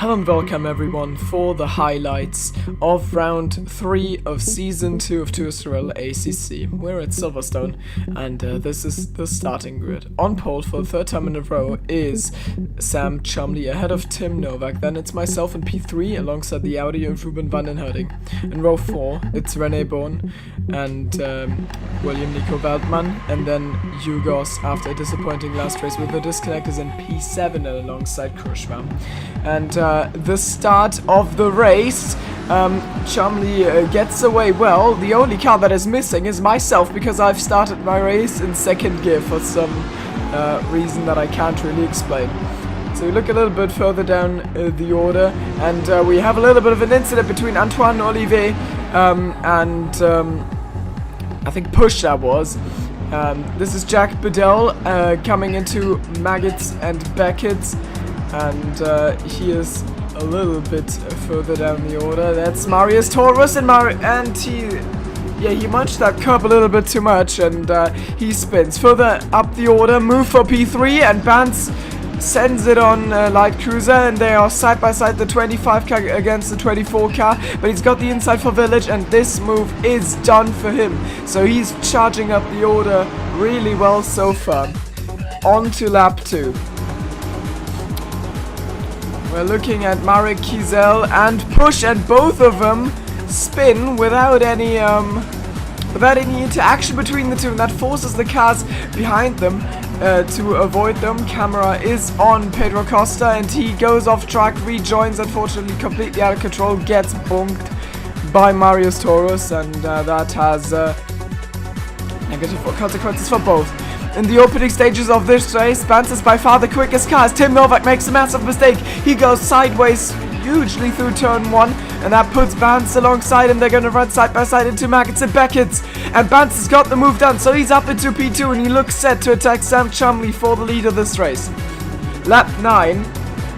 Hello and welcome everyone for the highlights of round 3 of season 2 of Toursterel ACC. We're at Silverstone and this is the starting grid. On pole for the third time in a row is Sam Chumley ahead of Tim Novak. Then it's myself in P3 alongside the Audi of Ruben van den Herding. In row 4 it's René Bohn and William Nico Veldman, and then Hugos after a disappointing last race with the disconnectors in P7 alongside Krushwa. And the start of the race, Chumley gets away well. The only car that is missing is myself, because I've started my race in second gear for some reason that I can't really explain. So we look a little bit further down the order, and we have a little bit of an incident between Antoine Olivier and I think Push that was. This is Jack Bedell coming into Maggots and Beckett's, and he is a little bit further down the order. That's Marius Taurus, and he munched that curb a little bit too much, and he spins further up the order. Move for P3, and Bance sends it on Light Cruiser, and they are side by side, the 25 car against the 24 car, but he's got the inside for Village, and this move is done for him. So he's charging up the order really well so far. On to lap 2. We're looking at Marek Kiesel and Push, and both of them spin without any interaction between the two, and that forces the cars behind them to avoid them. Camera is on Pedro Costa, and he goes off track, rejoins, unfortunately completely out of control, gets bonked by Marius Taurus, and that has negative consequences for both. In the opening stages of this race, Bance is by far the quickest car as Tim Novak makes a massive mistake. He goes sideways hugely through turn 1, and that puts Bance alongside him. They're going to run side by side into Maggots and Beckett's, and Bance has got the move done, so he's up into P2, and he looks set to attack Sam Chumley for the lead of this race. Lap 9,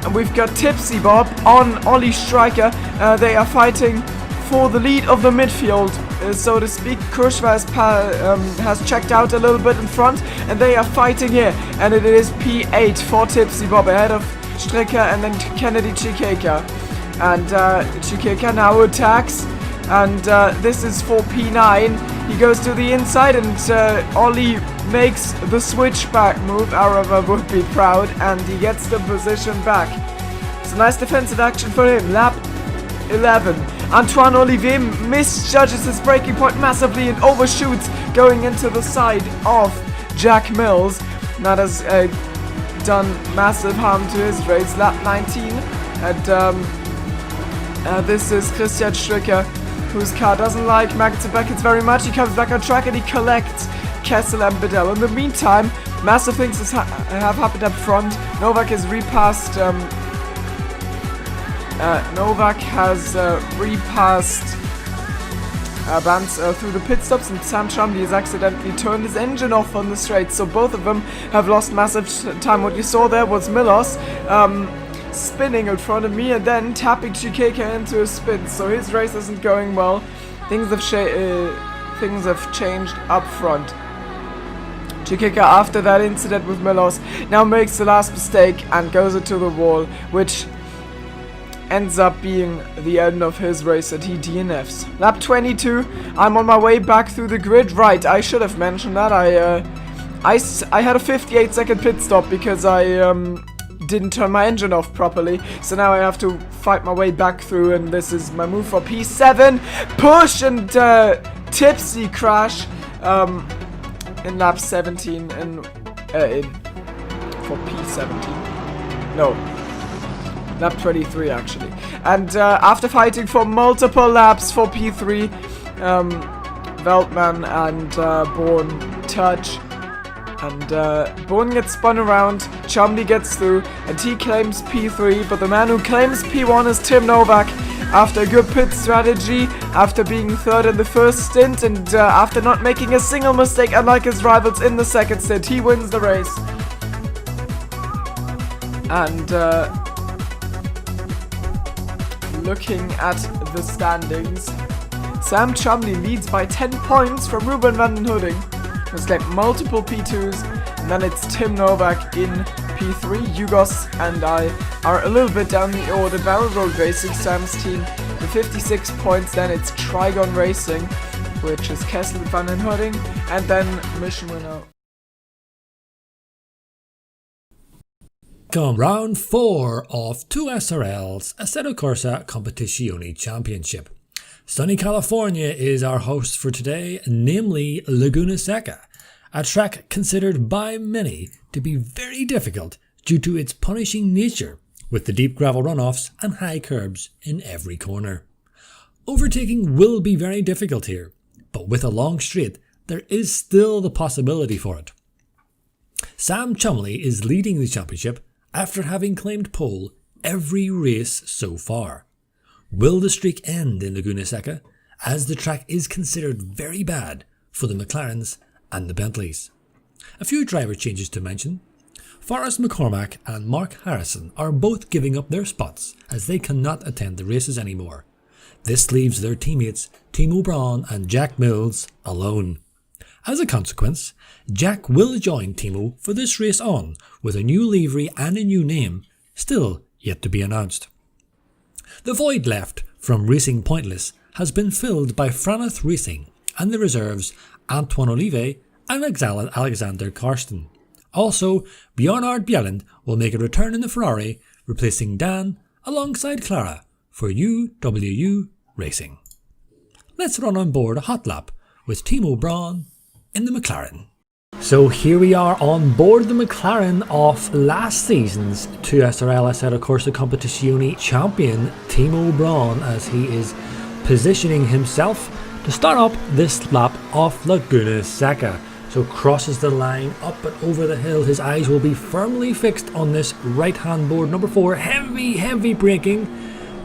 and we've got Tipsy Bob on Ollie Stryker. They are fighting for the lead of the midfield, so to speak. Krushwa has checked out a little bit in front, and they are fighting here, and it is P8 for Tipsy Bob ahead of Stricker and then Kennedy Chikeka, and Chikeka now attacks, and this is for P9. He goes to the inside, and Ollie makes the switchback move. Arava would be proud, and he gets the position back. It's a nice defensive action for him. Lap 11. Antoine Olivier misjudges his braking point massively and overshoots, going into the side of Jack Mills. That has done massive harm to his race. Lap 19, and this is Christian Stricker, whose car doesn't like Maggots and Beckett's very much. He comes back on track and he collects Kessel and Bedell. In the meantime, massive things have happened up front. Novak has repassed Bance through the pit stops, and Sam Chumley has accidentally turned his engine off on the straight, so both of them have lost massive time. What you saw there was Milos spinning in front of me and then tapping Chikeka into a spin, so his race isn't going well. Things have changed up front. Chikeka, after that incident with Milos, now makes the last mistake and goes into the wall, which ends up being the end of his race, and he DNFs. Lap 22, I'm on my way back through the grid. Right, I should have mentioned that. I had a 58-second pit stop because I didn't turn my engine off properly, so now I have to fight my way back through, and this is my move for P7. Push and Tipsy crash in lap 17 and for P17. No. Lap 23 actually. And after fighting for multiple laps for P3, Veldman and Bourne touch, and Bourne gets spun around, Chumley gets through, and he claims P3, but the man who claims P1 is Tim Novak. After a good pit strategy, after being third in the first stint, and after not making a single mistake unlike his rivals in the second stint, he wins the race. And looking at the standings, Sam Chumley leads by 10 points from Ruben van den Herding. There's like multiple P2s, and then it's Tim Novak in P3. Yugos and I are a little bit down the order. Barrel Road Racing, Sam's team, with 56 points. Then it's Trigon Racing, which is Kessel Van den Hodding, and then mission winner. Come round 4 of 2 SRL's Assetto Corsa Competizione Championship. Sunny California is our host for today, namely Laguna Seca, a track considered by many to be very difficult due to its punishing nature, with the deep gravel runoffs and high curbs in every corner. Overtaking will be very difficult here, but with a long straight, there is still the possibility for it. Sam Chumley is leading the championship after having claimed pole every race so far. Will the streak end in Laguna Seca, as the track is considered very bad for the McLarens and the Bentleys? A few driver changes to mention. Forrest McCormack and Mark Harrison are both giving up their spots as they cannot attend the races anymore. This leaves their teammates Timo Braun and Jack Mills alone. As a consequence, Jack will join Timo for this race on, with a new livery and a new name, still yet to be announced. The void left from Racing Pointless has been filled by Franath Racing and the reserves Antoine Olive and Alexander Karsten. Also, Bjornard Bjelland will make a return in the Ferrari, replacing Dan alongside Clara for UWU Racing. Let's run on board a hot lap with Timo Braun in the McLaren. So here we are on board the McLaren of last season's 2SRL Assetto Corsa Competizione champion Timo Braun, as he is positioning himself to start up this lap of Laguna Seca. So crosses the line up and over the hill. His eyes will be firmly fixed on this right hand board number 4. Heavy braking.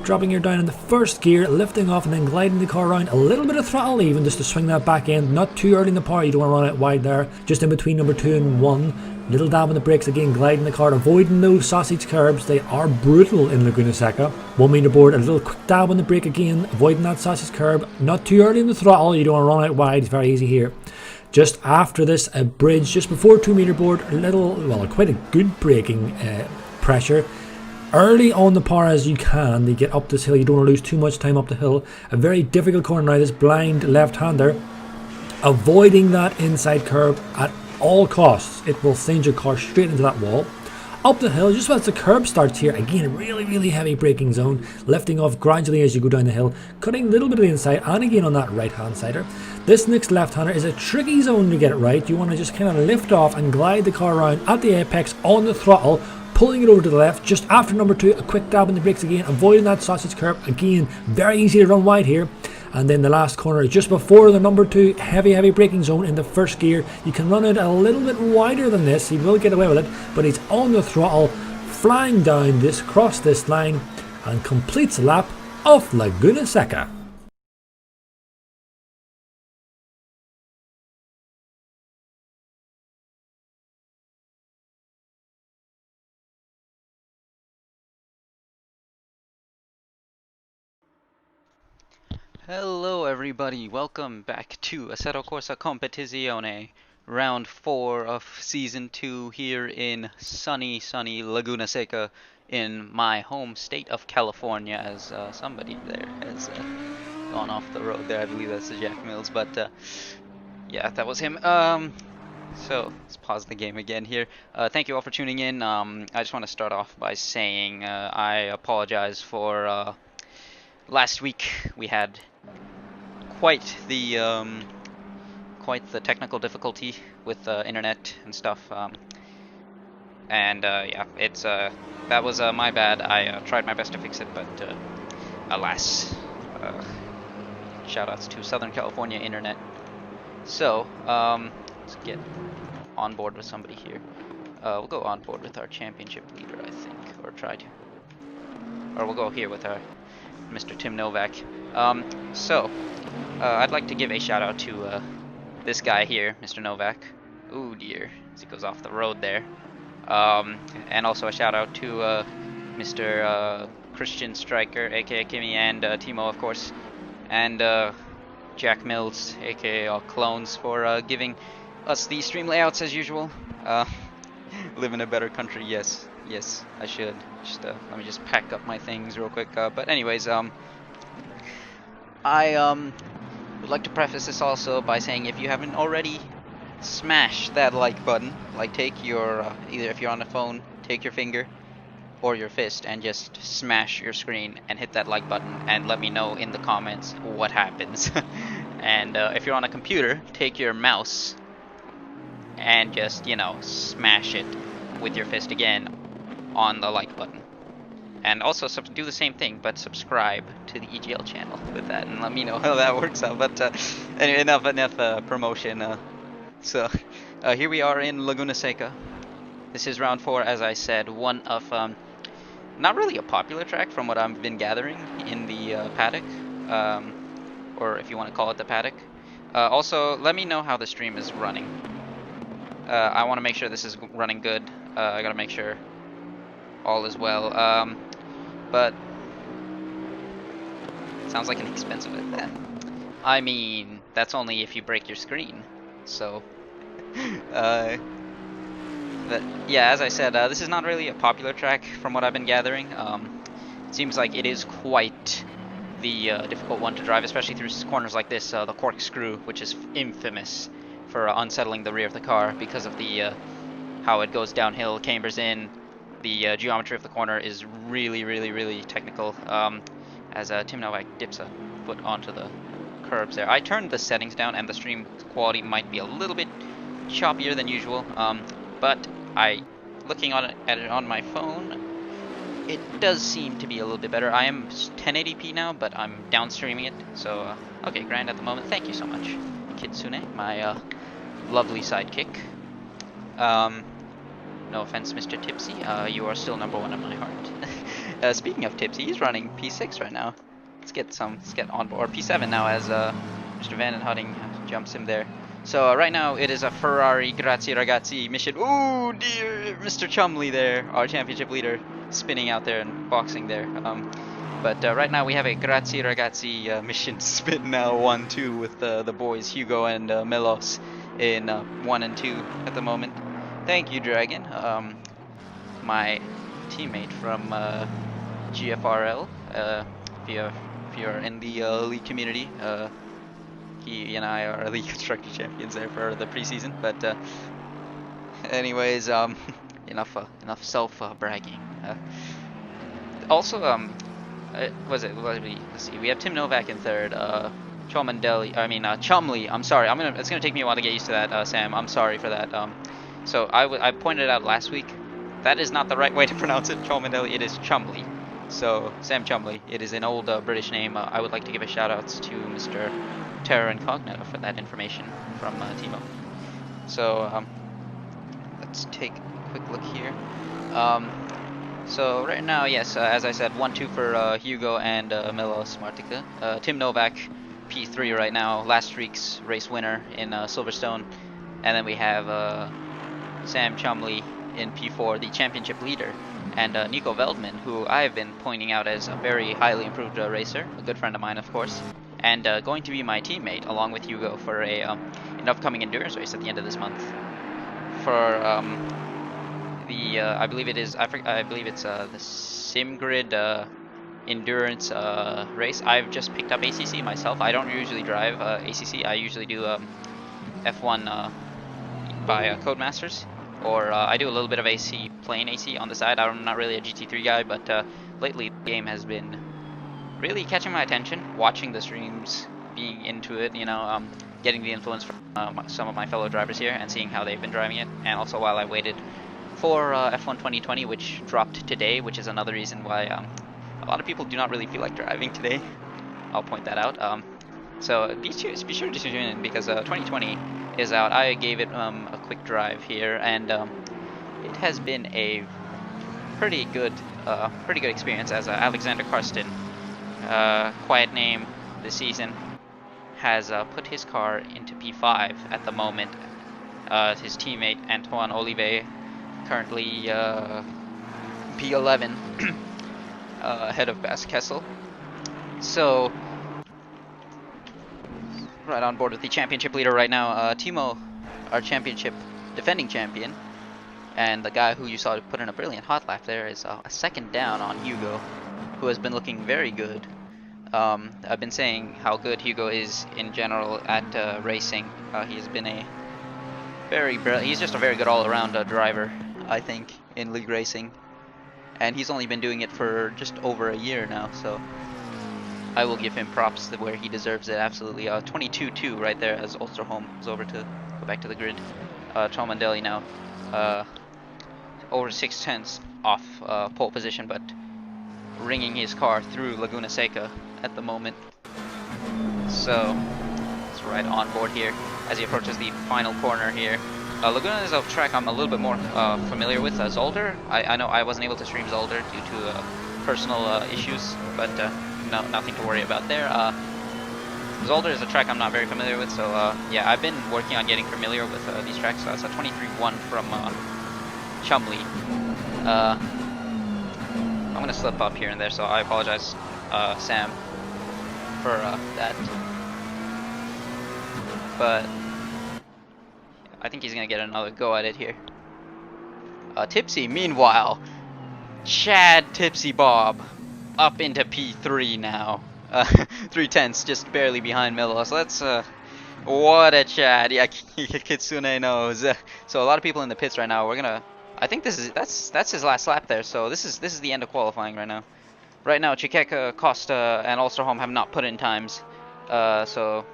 Dropping her down in the first gear, lifting off and then gliding the car around. A little bit of throttle even just to swing that back end. Not too early in the power, you don't want to run it wide there. Just in between number 2 and 1. Little dab on the brakes again, gliding the car, avoiding those sausage curbs. They are brutal in Laguna Seca. 1 meter board, a little quick dab on the brake again, avoiding that sausage curb. Not too early in the throttle, you don't want to run it wide, it's very easy here. Just after this, a bridge, just before 2 meter board, quite a good braking pressure. Early on the power as you can, they get up this hill, you don't want to lose too much time up the hill. A very difficult corner now, this blind left-hander. Avoiding that inside curb at all costs. It will send your car straight into that wall. Up the hill, just as the curb starts here, again, a really heavy braking zone. Lifting off gradually as you go down the hill, cutting a little bit of the inside, and again on that right-hand sider. This next left-hander is a tricky zone to get it right. You want to just kind of lift off and glide the car around at the apex on the throttle, pulling it over to the left. Just after number 2, a quick dab on the brakes again, avoiding that sausage curb. Again, very easy to run wide here. And then the last corner, just before the number 2 heavy braking zone in the first gear. You can run it a little bit wider than this. He will get away with it, but he's on the throttle, flying down this, across this line, and completes a lap of Laguna Seca. Hello everybody, welcome back to Assetto Corsa Competizione, round 4 of season 2 here in sunny Laguna Seca in my home state of California, as somebody there has gone off the road there. I believe that's Jack Mills, but yeah, that was him. So let's pause the game again here. Thank you all for tuning in. I just want to start off by saying I apologize for last week. We had quite the technical difficulty with internet and stuff, yeah, it's that was my bad. I tried my best to fix it, but alas, shoutouts to Southern California internet. So let's get on board with somebody here. We'll go on board with our championship leader, I think, or try to, or we'll go here with our Mr. Tim Novak. I'd like to give a shout out to this guy here, Mr. Novak. Ooh dear, as he goes off the road there. And also a shout out to Mr. Christian Striker, aka Kimmy, and Timo, of course, and Jack Mills, aka all clones, for giving us the stream layouts as usual. live in a better country. Yes, yes, I should. Just let me just pack up my things real quick. But anyways, I would like to preface this also by saying if you haven't already, smash that like button. Like take your either if you're on the phone, take your finger or your fist and just smash your screen and hit that like button and let me know in the comments what happens. And if you're on a computer, take your mouse and just, you know, smash it with your fist again on the like button. And also do the same thing, but subscribe to the EGL channel with that, and let me know how that works out. But anyway, enough promotion. So here we are in Laguna Seca. This is round 4, as I said, one of not really a popular track from what I've been gathering in the paddock, or if you want to call it the paddock. Also, let me know how the stream is running. I want to make sure this is running good. I gotta make sure all is well. But sounds like an expensive event. I mean, that's only if you break your screen. So, but yeah, as I said, this is not really a popular track from what I've been gathering. It seems like it is quite the difficult one to drive, especially through corners like this, the corkscrew, which is infamous for unsettling the rear of the car because of the how it goes downhill, cambers in. The geometry of the corner is really technical, as Tim Novak dips a foot onto the curbs there. I turned the settings down and the stream quality might be a little bit choppier than usual, but looking at it on my phone, it does seem to be a little bit better. I am 1080p now, but I'm downstreaming it, so okay, grand at the moment. Thank you so much, Kitsune, my lovely sidekick. No offense, Mr. Tipsy, you are still #1 in my heart. Speaking of Tipsy, he's running P6 right now. Let's get on board P7 now as Mr. Van Hutting jumps him there. So right now it is a Ferrari Grazie Ragazzi mission. Ooh dear, Mr. Chumley there, our championship leader, spinning out there and boxing there. But right now we have a Grazie Ragazzi mission spin now 1-2 with the boys Hugo and Melos in 1 and 2 at the moment. Thank you, Dragon, my teammate from GFRL. If you're in the league community, he and I are league constructor champions there for the preseason. But anyways, enough self bragging. Also, let's see, we have Tim Novak in third. Chumley. I'm sorry. It's gonna take me a while to get used to that, Sam. I'm sorry for that. So I pointed out last week, that is not the right way to pronounce it, Cholmondeley. It is Chumley. So Sam Chumley. It is an old British name. I would like to give a shout outs to Mr. Terra Incognito for that information from Timo. So let's take a quick look here. So right now, yes, as I said, 1-2 for Hugo and Milos Martica. Tim Novak, P3 right now, last week's race winner in Silverstone. And then we have Sam Chumley in P4, the championship leader. And Nico Veldman, who I have been pointing out as a very highly improved racer, a good friend of mine, of course. And going to be my teammate, along with Hugo, for an upcoming endurance race at the end of this month. For I believe it's the SimGrid endurance race. I've just picked up ACC myself. I don't usually drive ACC. I usually do F1 by Codemasters, or I do a little bit of plain AC on the side. I'm not really a GT3 guy, but lately the game has been really catching my attention. Watching the streams, being into it, getting the influence from some of my fellow drivers here and seeing how they've been driving it. And also while I waited for F1 2020, which dropped today, which is another reason why a lot of people do not really feel like driving today. I'll point that out. So be sure to tune in because 2020 is out. I gave it a quick drive here, and it has been a pretty good experience. As Alexander Karsten, quiet name this season, has put his car into P5 at the moment. His teammate Antoine Olivet currently P11 ahead of Bas Kessel. So right on board with the championship leader right now. Timo, our championship defending champion, And the guy who you saw put in a brilliant hot lap there is a second down on Hugo, who has been looking very good. I've been saying how good Hugo is in general at racing. He's been he's just a very good all-around driver, I think, in league racing. And he's only been doing it for just over a year now, so I will give him props where he deserves it, absolutely. 22-2 right there as Ulsterholm goes over to go back to the grid. Cholmondeley now over 6 tenths off pole position, but ringing his car through Laguna Seca at the moment. So it's right on board here as he approaches the final corner here. Laguna is a track I'm a little bit more familiar with. Zolder, I know I wasn't able to stream Zolder due to personal issues, but no, nothing to worry about there. Zolder is a track I'm not very familiar with, so yeah, I've been working on getting familiar with these tracks. So it's a 23-1 from Chumley. I'm gonna slip up here and there, so I apologize, Sam, for that. But I think he's gonna get another go at it here. Tipsy, meanwhile, Chad Tipsy Bob up into P3 now. 3 tenths, just barely behind Milos. Let's what a Chad. Yeah, Kitsune knows. So a lot of people in the pits right now. We're gonna. I think that's his last lap there. So this is the end of qualifying right now. Right now, Chikeka, Costa, and Ulsterholm have not put in times. So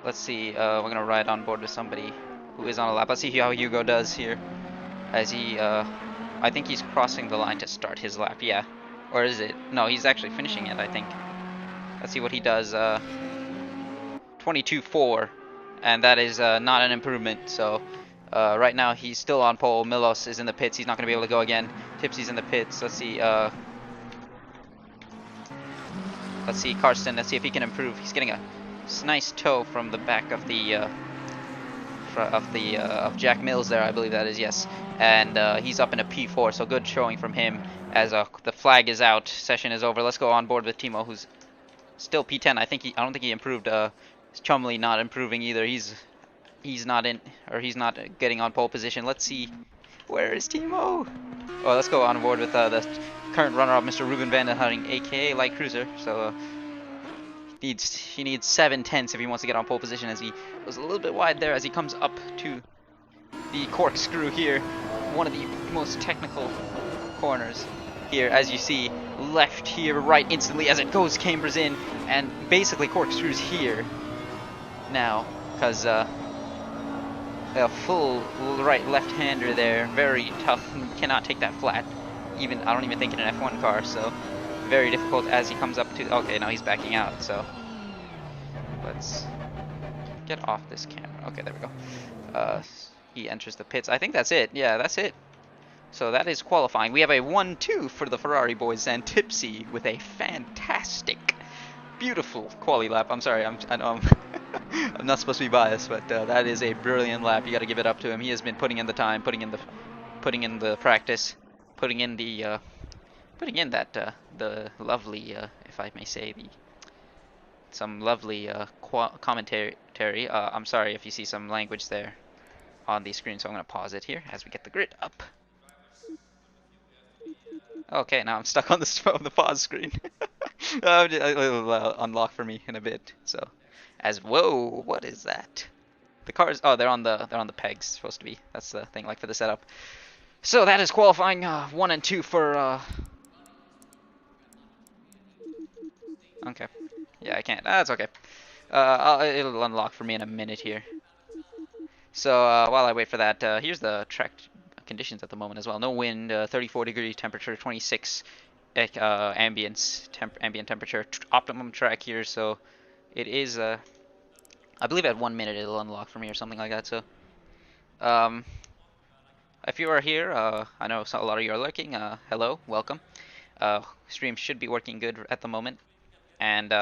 let's see. We're gonna ride on board with somebody who is on a lap. Let's see how Hugo does here, as he. I think he's crossing the line to start his lap. Yeah, or is it? No, he's actually finishing it, I think. Let's see what he does. 22-4, and that is not an improvement. So right now he's still on pole. Milos is in the pits. He's not going to be able to go again. Tipsy's in the pits. Let's see. Let's see Karsten. Let's see if he can improve. He's getting a nice tow from the back of the of Jack Mills there, I believe that is, yes. And he's up in a P4, so good showing from him as the flag is out. Session is over. Let's go on board with Timo, who's still P10. I don't think he improved. Chumley not improving either. He's not getting on pole position. Let's see, where is Timo? Oh, let's go on board with the current runner-up, Mr. Ruben van den Hutting, aka Light Cruiser. So he needs 7 tenths if he wants to get on pole position, as he was a little bit wide there as he comes up to the corkscrew here, one of the most technical corners here, as you see, left here, right instantly as it goes, cambers in, and basically corkscrews here now, because a full right left-hander there, very tough, cannot take that flat, even, I don't even think in an F1 car, so very difficult as he comes up to, okay, now he's backing out, so let's get off this camera. Okay, there we go. He enters the pits. I think that's it. Yeah, that's it. So that is qualifying. We have a 1-2 for the Ferrari boys, and Tipsy with a fantastic, beautiful quali lap. I'm sorry, I know I'm not supposed to be biased, but that is a brilliant lap. You got to give it up to him. He has been putting in the time, putting in the practice, putting in the lovely, if I may say, some lovely commentary. I'm sorry if you see some language there on the screen, so I'm going to pause it here as we get the grid up. Okay, now I'm stuck on the pause screen. It'll unlock for me in a bit. So, whoa, what is that? The cars, oh, they're on the pegs, supposed to be. That's the thing, like for the setup. So that is qualifying 1 and 2 for. Okay, yeah, I can't. That's okay. It'll unlock for me in a minute here. So while I wait for that, here's the track conditions at the moment as well. No wind, 34-degree temperature, 26 ambient temperature, optimum track here. So it is, I believe at 1 minute it'll unlock for me or something like that. So if you are here, I know a lot of you are lurking. Hello, welcome. Stream should be working good at the moment, and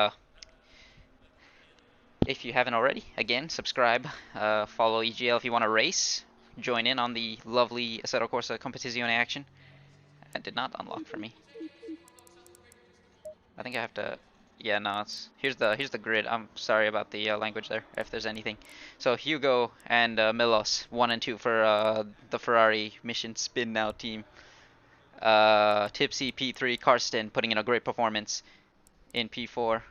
if you haven't already, again, subscribe, follow EGL if you want to race, join in on the lovely Assetto Corsa Competizione action. That did not unlock for me. I think I have to Yeah, no, here's the grid. I'm sorry about the language there, if there's anything. So Hugo and Milos, 1 and 2 for the Ferrari mission spin now team. Tipsy P3, Karsten putting in a great performance in P4.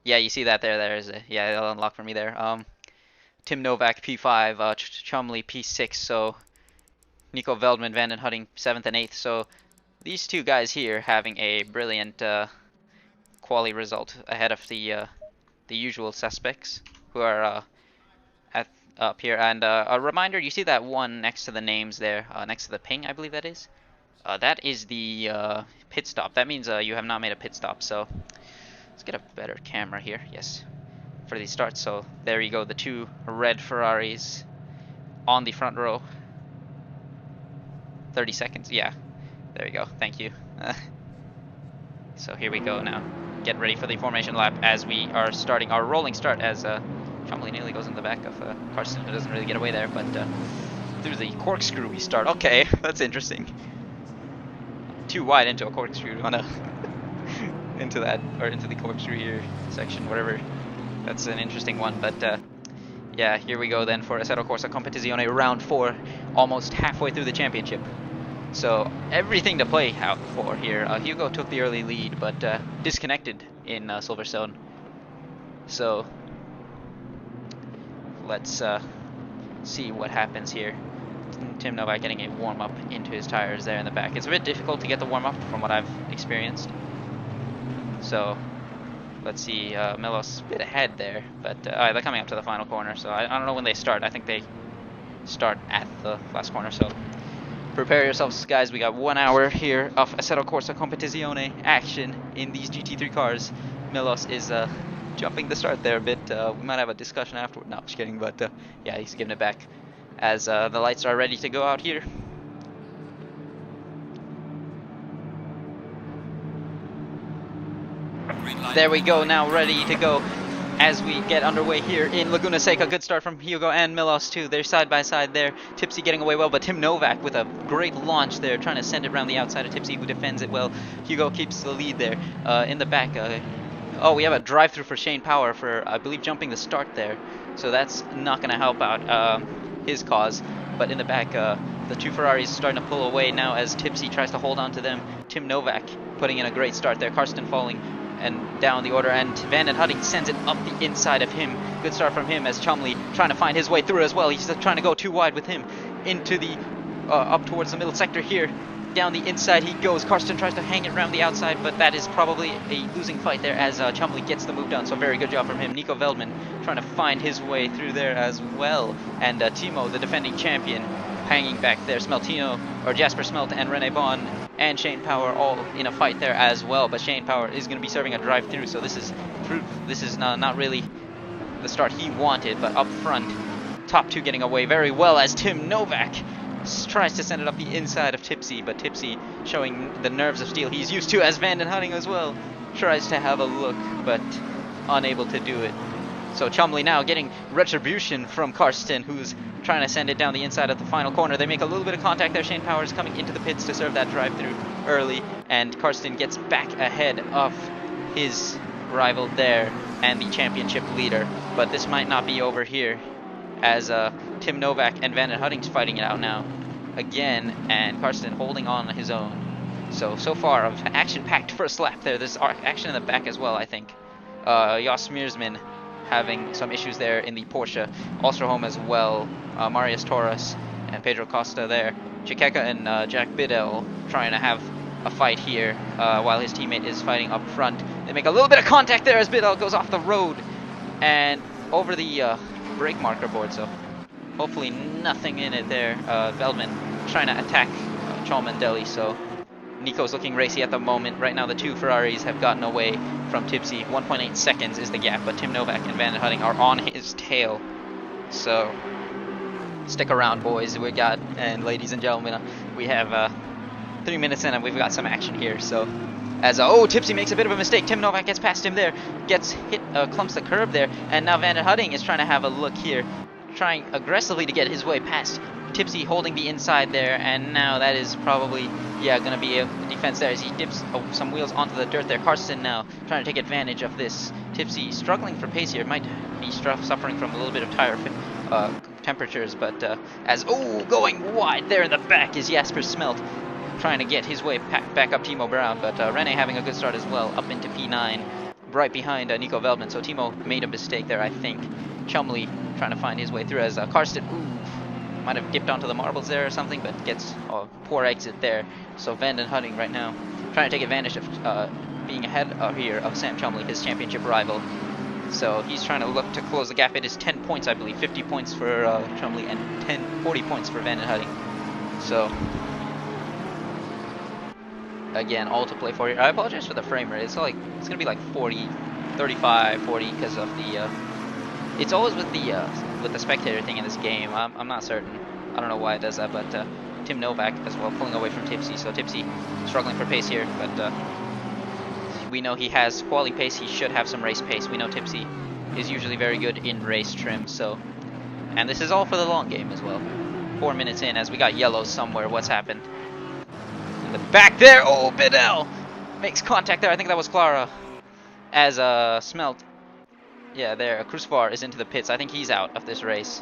Yeah, you see that there. There's a, yeah, it'll unlock for me there. Tim Novak P5, Chumley P6. So Nico Veldman, Van den Hutting 7th and 8th. So these two guys here having a brilliant quali result ahead of the usual suspects who are up here. And a reminder, you see that one next to the names there, next to the ping, I believe that is. That is the pit stop. That means you have not made a pit stop. So let's get a better camera here. Yes, for these starts. So there you go, the two red Ferraris on the front row. 30 seconds. Yeah, there you go. Thank you. So here we go now. Get ready for the formation lap as we are starting our rolling start as Chumley nearly goes in the back of Karsten, who doesn't really get away there, but through the corkscrew we start. Okay, that's interesting. Too wide into a corkscrew on a into the corkscrew here section, whatever. That's an interesting one, but yeah, here we go then for Assetto Corsa Competizione round 4, almost halfway through the championship. So everything to play out for here. Hugo took the early lead, but disconnected in Silverstone. So let's see what happens here. Tim Novak getting a warm-up into his tires there in the back. It's a bit difficult to get the warm-up from what I've experienced. So let's see, Milos a bit ahead there, but they're coming up to the final corner, so I don't know when they start. I think they start at the last corner, so prepare yourselves, guys. We got 1 hour here of Assetto Corsa Competizione action in these GT3 cars. Milos is jumping the start there a bit. We might have a discussion afterward. No, just kidding, but yeah, he's giving it back as the lights are ready to go out here. There we go, now ready to go as we get underway here in Laguna Seca. Good start from Hugo and Milos too. They're side by side there. Tipsy getting away well, but Tim Novak with a great launch there, trying to send it around the outside of Tipsy, who defends it well. Hugo keeps the lead there. In the back, oh, we have a drive-through for Shane Power for, I believe, jumping the start there. So that's not going to help out his cause. But in the back, the two Ferraris starting to pull away now as Tipsy tries to hold on to them. Tim Novak putting in a great start there. Karsten falling and down the order, and Van den Hutting sends it up the inside of him. Good start from him as Chumley trying to find his way through as well. He's trying to go too wide with him into the up towards the middle sector here. Down the inside he goes. Karsten tries to hang it around the outside, but that is probably a losing fight there as Chumley gets the move done. So very good job from him. Nico Veldman trying to find his way through there as well, and Timo, the defending champion, hanging back there. Jasper Smelt and Rene Bon and Shane Power all in a fight there as well, but Shane Power is going to be serving a drive-through, so this is proof. This is not really the start he wanted, but up front, top two getting away very well as Tim Novak tries to send it up the inside of Tipsy, but Tipsy showing the nerves of steel he's used to, as Van den Hutting as well tries to have a look, but unable to do it. So Chumley now getting retribution from Karsten, who's trying to send it down the inside of the final corner. They make a little bit of contact there. Shane Powers coming into the pits to serve that drive-through early, and Karsten gets back ahead of his rival there and the championship leader. But this might not be over here, as Tim Novak and Van den Hutting's fighting it out now again, and Karsten holding on his own. So far, of action-packed first lap there. There's action in the back as well, I think. Jos Meersman having some issues there in the Porsche. Osterholm as well. Marius Torres and Pedro Costa there. Chiqueca and Jack Biddell trying to have a fight here while his teammate is fighting up front. They make a little bit of contact there as Biddell goes off the road and over the brake marker board, so hopefully nothing in it there. Veldman trying to attack Cholmondelli, so Nico's looking racy at the moment. Right now the two Ferraris have gotten away from Tipsy. 1.8 seconds is the gap, but Tim Novak and Van den Hutting are on his tail. So stick around, boys. We got, and ladies and gentlemen, we have 3 minutes in and we've got some action here. So as Tipsy makes a bit of a mistake. Tim Novak gets past him there, gets hit, clumps the curb there, and now Van den Hutting is trying to have a look here, trying aggressively to get his way past Tipsy holding the inside there, and now that is probably, yeah, going to be a defense there as he dips some wheels onto the dirt there. Karsten now trying to take advantage of this. Tipsy struggling for pace here, might be suffering from a little bit of tire temperatures, but going wide there in the back is Jasper Smelt, trying to get his way back up Timo Brown, but Rene having a good start as well, up into P9, right behind Nico Veldman, so Timo made a mistake there, I think. Chumley trying to find his way through as Karsten, might have dipped onto the marbles there or something, but gets a poor exit there. So Vanden Hutting right now trying to take advantage of being ahead here of Sam Chumley, his championship rival. So he's trying to look to close the gap. It is 10 points, I believe, 50 points for Chumley and 40 points for Vanden Hutting. So again, all to play for here. I apologize for the frame rate. It's gonna be like 40, 35, 40 because of the. It's always with the spectator thing in this game. I'm not certain. I don't know why it does that, but Tim Novak as well pulling away from Tipsy. So Tipsy struggling for pace here, but we know he has quality pace. He should have some race pace. We know Tipsy is usually very good in race trim. So, and this is all for the long game as well. 4 minutes in, as we got yellow somewhere. What's happened? In the back there. Oh, Bidell makes contact there. I think that was Clara. As Smelt. Yeah, there. Krusvar is into the pits. I think he's out of this race.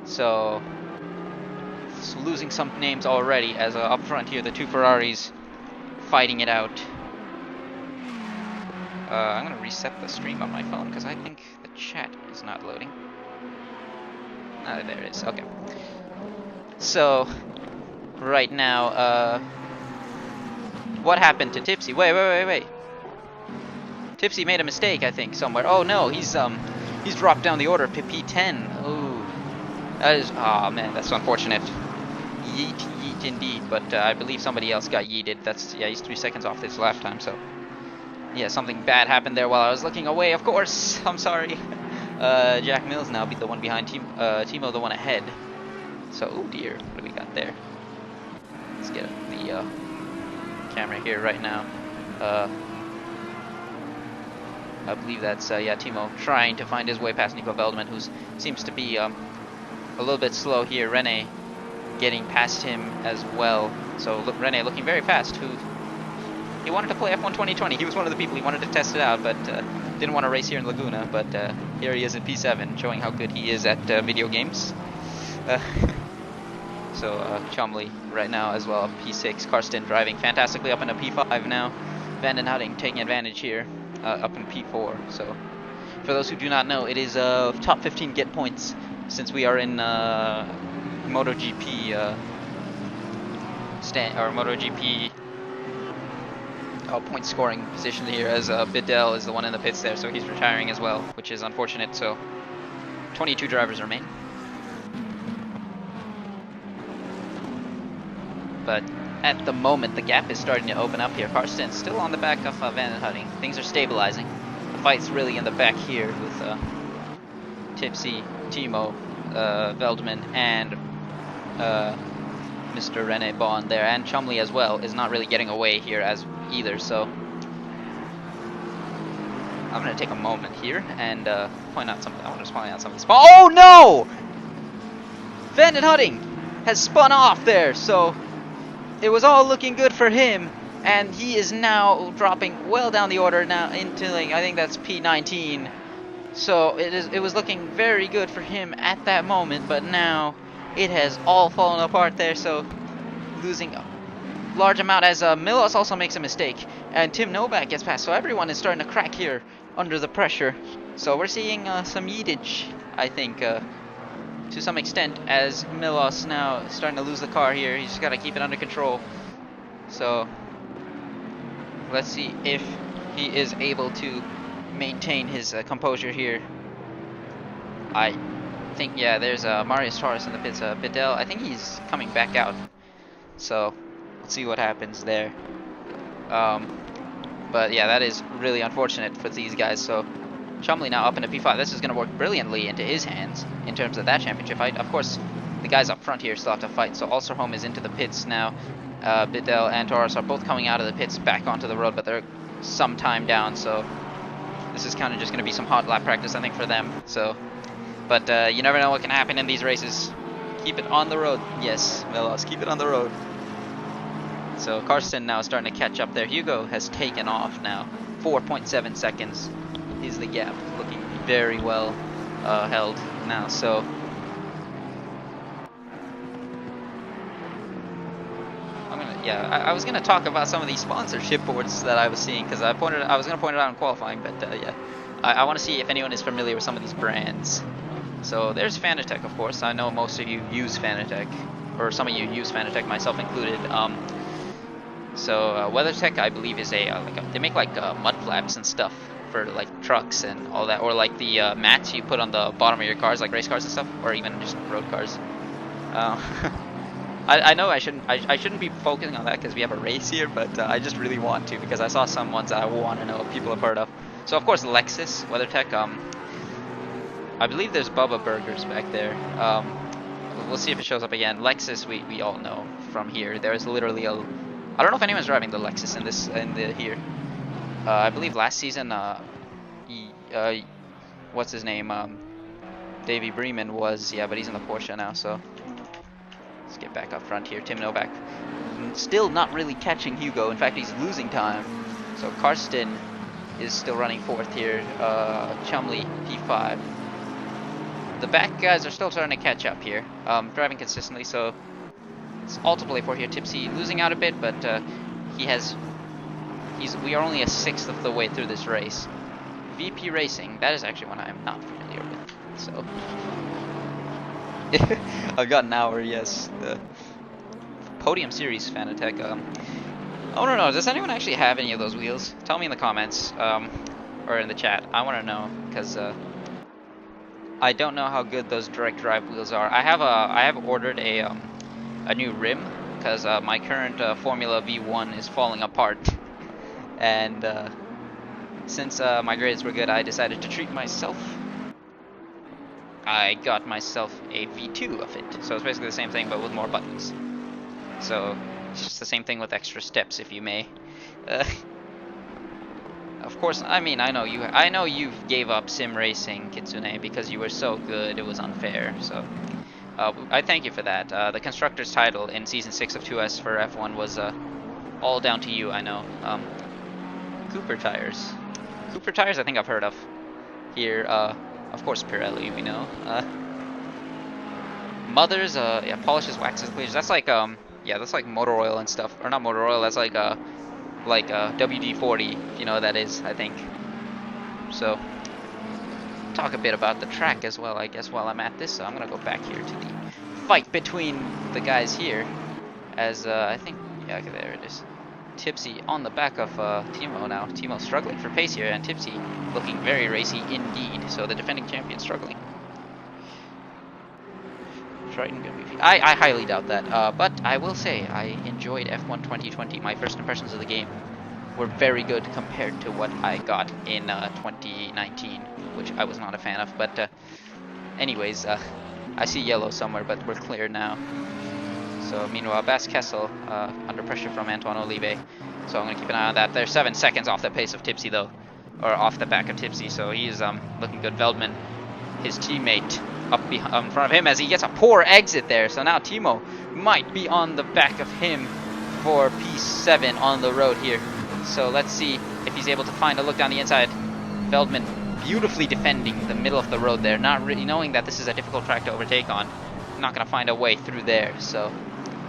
So losing some names already. As up front here, the two Ferraris fighting it out. I'm gonna reset the stream on my phone because I think the chat is not loading. Ah, there it is. Okay. So right now, what happened to Tipsy? Wait. Tipsy made a mistake, I think, somewhere. Oh no, he's dropped down the order to P10. Oh, that is, oh man, that's unfortunate. Yeet indeed. But I believe somebody else got yeeted. That's, yeah, he's 3 seconds off this lap time. So yeah, something bad happened there while I was looking away. Of course, I'm sorry. Jack Mills now be the one behind Timo, the one ahead. So, oh dear, what do we got there? Let's get the camera here right now. I believe that's, yeah, Timo trying to find his way past Nico Veldman, who seems to be a little bit slow here. Rene getting past him as well. So, look, Rene looking very fast, he wanted to play F1 2020. He was one of the people, he wanted to test it out, but didn't want to race here in Laguna. But here he is in P7, showing how good he is at video games. So Chumley right now as well, P6. Karsten driving fantastically up into P5 now. Vanden Hutting taking advantage here, up in P4. So for those who do not know, it is top 15 get points since we are in MotoGP MotoGP point scoring position here, as Bidell is the one in the pits there, so he's retiring as well, which is unfortunate. So 22 drivers remain. But at the moment, the gap is starting to open up here. Karsten still on the back of Vanden Hutting. Things are stabilizing. The fight's really in the back here with Tipsy, Timo, Veldman, and Mr. Rene Bond there, and Chumley as well is not really getting away here as either. So I'm gonna take a moment here and point out something. I want to just point out something. Oh no! Vanden Hutting has spun off there, so it was all looking good for him, and he is now dropping well down the order now into, like, I think that's P19. So it was looking very good for him at that moment, but now it has all fallen apart there. So losing a large amount, as Milos also makes a mistake, and Tim Novak gets past. So everyone is starting to crack here under the pressure. So we're seeing some yeetage, I think, to some extent, as Milos now starting to lose the car here. He's just got to keep it under control. So let's see if he is able to maintain his composure here. I think, yeah, there's Marius Torres in the pits. Bidell, I think he's coming back out. So let's see what happens there. But yeah, that is really unfortunate for these guys. So Chumley now up into P5. This is going to work brilliantly into his hands in terms of that championship fight. Of course, the guys up front here still have to fight. So Alsterholm is into the pits now. Bidell and Torres are both coming out of the pits back onto the road, but they're some time down. So this is kind of just going to be some hot lap practice, I think, for them. So, but you never know what can happen in these races. Keep it on the road. Yes, Velos, keep it on the road. So Karsten now starting to catch up there. Hugo has taken off now. 4.7 seconds is the gap. Looking very well held now. So I was gonna talk about some of these sponsorship boards that I was seeing because I was gonna point it out in qualifying, but yeah, I want to see if anyone is familiar with some of these brands. So there's Fanatec, of course. I know most of you use Fanatec, or some of you use Fanatec, myself included. So WeatherTech, I believe, is they make like mud flaps and stuff for like trucks and all that, or like the mats you put on the bottom of your cars, like race cars and stuff, or even just road cars. I know I shouldn't be focusing on that because we have a race here, but I just really want to because I saw some ones that I want to know if people have heard of. So of course Lexus, WeatherTech. I believe there's Bubba Burgers back there. We'll see if it shows up again. Lexus, we all know from here. There is literally I don't know if anyone's driving the Lexus here. I believe last season, what's his name? Davey Bremen was, yeah, but he's in the Porsche now. So let's get back up front here. Tim Novak still not really catching Hugo. In fact, he's losing time. So Karsten is still running fourth here. Chumley P5. The back guys are still starting to catch up here. Driving consistently, so it's all to play for here. Tipsy losing out a bit, but we are only a sixth of the way through this race. VP Racing, that is actually one I am not familiar with. So I've got an hour, yes. The Podium Series Fanatec. I want to know, does anyone actually have any of those wheels? Tell me in the comments, or in the chat. I want to know, because I don't know how good those direct drive wheels are. I have ordered a new rim because my current Formula V1 is falling apart, and since my grades were good, I decided to treat myself. I got myself a V2 of it, so it's basically the same thing but with more buttons. So it's just the same thing with extra steps, if you may. Of course, I mean, I know you gave up sim racing, Kitsune, because you were so good it was unfair. So I thank you for that. The constructor's title in season 6 of 2S for F1 was all down to you. I know. Cooper tires. Cooper tires, I think I've heard of. Here, of course, Pirelli, we know. Mothers, yeah, polishes, waxes, clears. That's like yeah, that's like motor oil and stuff, or not motor oil. That's like WD-40, you know what that is, I think. So, talk a bit about the track as well, I guess, while I'm at this. So I'm gonna go back here to the fight between the guys here, as I think, yeah, okay, there it is. Tipsy on the back of Timo now. Timo struggling for pace here, and Tipsy looking very racy indeed. So the defending champion struggling. Triton gonna be. I highly doubt that. But I will say I enjoyed F1 2020. My first impressions of the game were very good compared to what I got in 2019, which I was not a fan of. But anyways, I see yellow somewhere, but we're clear now. So meanwhile, Bas Kessel under pressure from Antoine Olive. So I'm gonna keep an eye on that. They're 7 seconds off the pace of Tipsy though, or off the back of Tipsy. So he's looking good. Veldman, his teammate, up in front of him as he gets a poor exit there. So now Timo might be on the back of him for P7 on the road here. So let's see if he's able to find a look down the inside. Veldman beautifully defending the middle of the road there, not really knowing that this is a difficult track to overtake on. Not going to find a way through there. So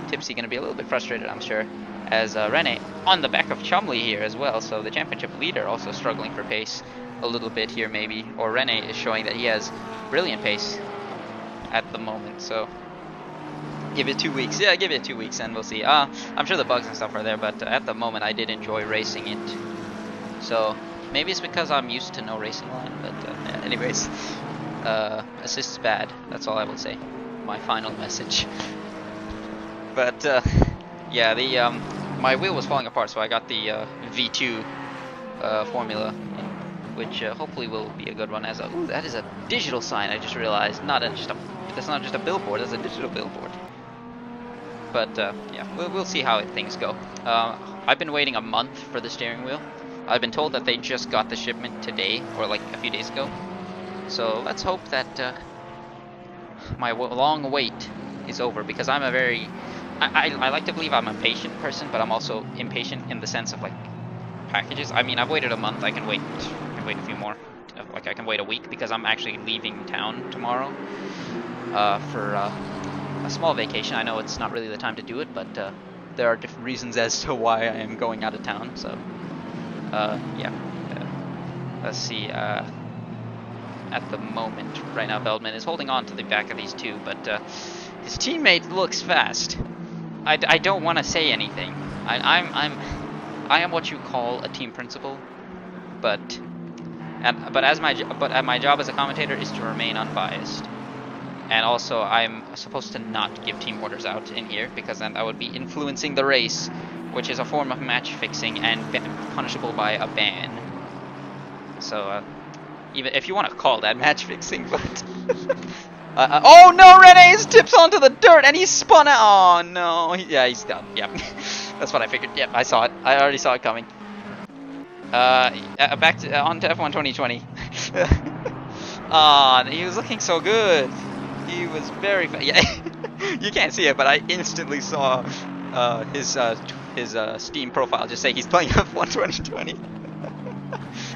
Tipsy going to be a little bit frustrated, I'm sure, as Rene on the back of Chumley here as well. So the championship leader also struggling for pace a little bit here maybe, or Rene is showing that he has brilliant pace at the moment. So give it 2 weeks. Yeah, give it 2 weeks and we'll see. I'm sure the bugs and stuff are there, but at the moment I did enjoy racing it. So maybe it's because I'm used to no racing line, but yeah, anyways, assist is bad. That's all I will say. My final message. But yeah, the my wheel was falling apart, so I got the V2 Formula, which hopefully will be a good one. As a ooh, that is a digital sign. I just realized, that's not just a billboard. That's a digital billboard. But yeah, we'll see how things go. I've been waiting a month for the steering wheel. I've been told that they just got the shipment today, or like a few days ago. So let's hope that my long wait is over, because I'm a very, I like to believe I'm a patient person, but I'm also impatient in the sense of like packages. I mean, I've waited a month. I can wait a few more. Like I can wait a week because I'm actually leaving town tomorrow for a small vacation. I know it's not really the time to do it, but there are different reasons as to why I am going out of town. So yeah, let's see. At the moment, right now, Veldman is holding on to the back of these two, but his teammate looks fast. I don't want to say anything. I am what you call a team principal, but my job as a commentator is to remain unbiased, and also I'm supposed to not give team orders out in here, because then I would be influencing the race, which is a form of match fixing and punishable by a ban. So even if you want to call that match fixing, but oh no, Rene's tips onto the dirt and he's spun out. Oh no, yeah, he's done. Yep. That's what I figured. Yep, I saw it. I already saw it coming. Back to on to F1 2020. He was looking so good. He was very yeah. You can't see it, but I instantly saw his Steam profile just say he's playing F1 2020.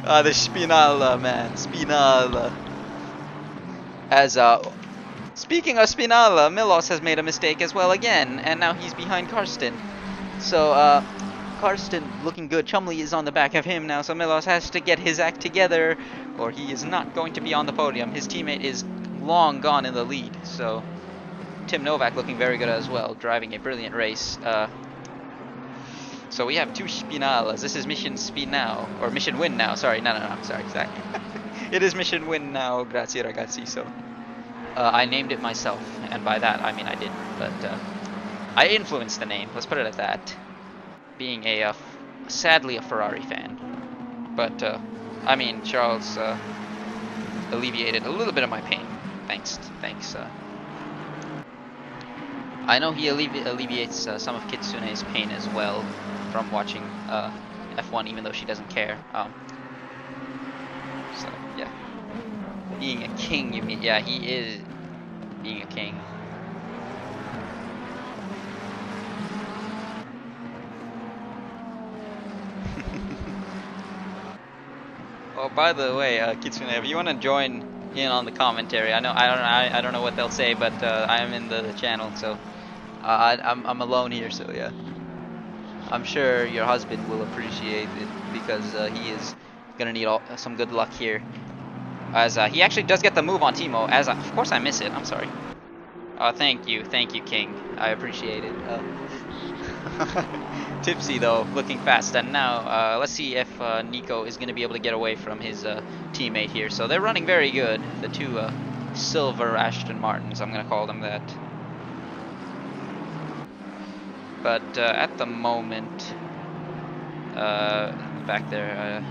The Spinal, man, Spinal. As speaking of Spinal, Milos has made a mistake as well again, and now he's behind Karsten. So Karsten looking good. Chumley is on the back of him now, so Milos has to get his act together, or he is not going to be on the podium. His teammate is long gone in the lead, so Tim Novak looking very good as well, driving a brilliant race. So we have two Spinalas. This is Mission Spinal, or Mission Win now. Sorry, no, sorry, exactly. It is Mission Win now, grazie ragazzi. So I named it myself, and by that I mean I didn't, but I influenced the name. Let's put it at that. Being a sadly a Ferrari fan, but I mean Charles alleviated a little bit of my pain. Thanks. I know he alleviates some of Kitsune's pain as well from watching F1, even though she doesn't care. So yeah, being a king, you mean? Yeah, he is being a king. Oh, by the way, Kitsune, if you want to join in on the commentary, I don't know what they'll say, but I am in the channel, so I'm alone here, so yeah. I'm sure your husband will appreciate it, because he is gonna need some good luck here, as he actually does get the move on Timo. As of course I miss it. I'm sorry. Thank you, King. I appreciate it. Tipsy though, looking fast, and now let's see if Nico is going to be able to get away from his teammate here. So they're running very good, the two silver Aston Martins, I'm going to call them that. But at the moment, back there,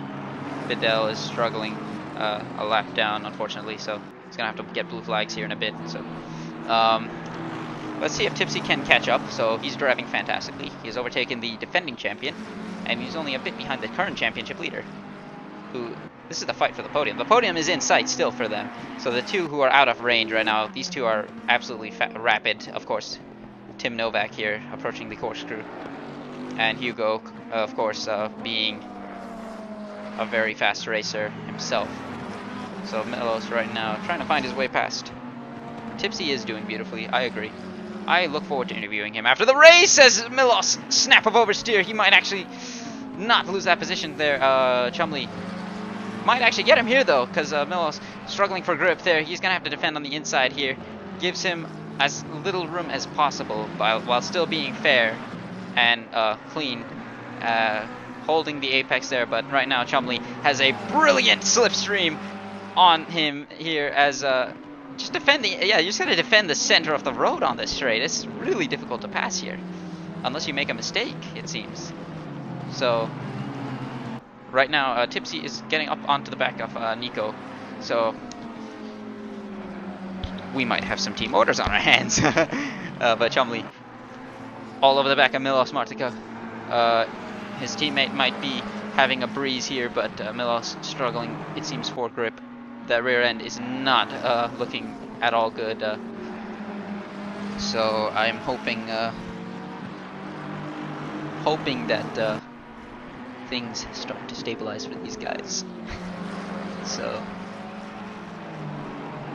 Vidal is struggling a lap down, unfortunately, so he's going to have to get blue flags here in a bit. So let's see if Tipsy can catch up. So he's driving fantastically. He has overtaken the defending champion, and he's only a bit behind the current championship leader, who, this is the fight for the podium. The podium is in sight still for them. So the two who are out of range right now, these two are absolutely rapid. Of course, Tim Novak here approaching the corkscrew, and Hugo, of course, being a very fast racer himself. So Milos right now trying to find his way past. Tipsy is doing beautifully, I agree. I look forward to interviewing him after the race, as Milos snap of oversteer. He might actually not lose that position there. Chumley might actually get him here though, because Milos struggling for grip there. He's gonna have to defend on the inside here. Gives him as little room as possible while still being fair and clean, holding the apex there. But right now Chumley has a brilliant slipstream on him here, as just defending. Yeah, you just gotta defend the center of the road on this straight. It's really difficult to pass here, unless you make a mistake, it seems. So right now, Tipsy is getting up onto the back of Nico. So we might have some team orders on our hands. But Chumley all over the back of Milos Martika. His teammate might be having a breeze here, but Milos struggling, it seems, for grip. The rear end is not looking at all good. So I'm hoping that things start to stabilize for these guys. So,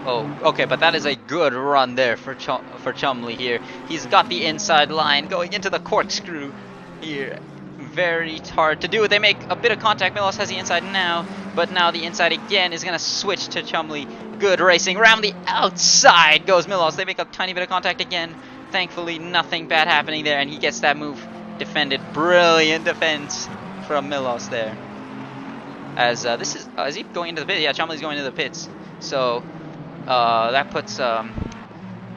oh, okay, but that is a good run there for Chumley here. He's got the inside line going into the corkscrew here. Very hard to do. They make a bit of contact. Milos has the inside now, but now the inside again is going to switch to Chumley. Good racing. Around the outside goes Milos. They make a tiny bit of contact again. Thankfully, nothing bad happening there, and he gets that move defended. Brilliant defense from Milos there. As this is he going into the pit? Yeah, Chumley's going into the pits. So that puts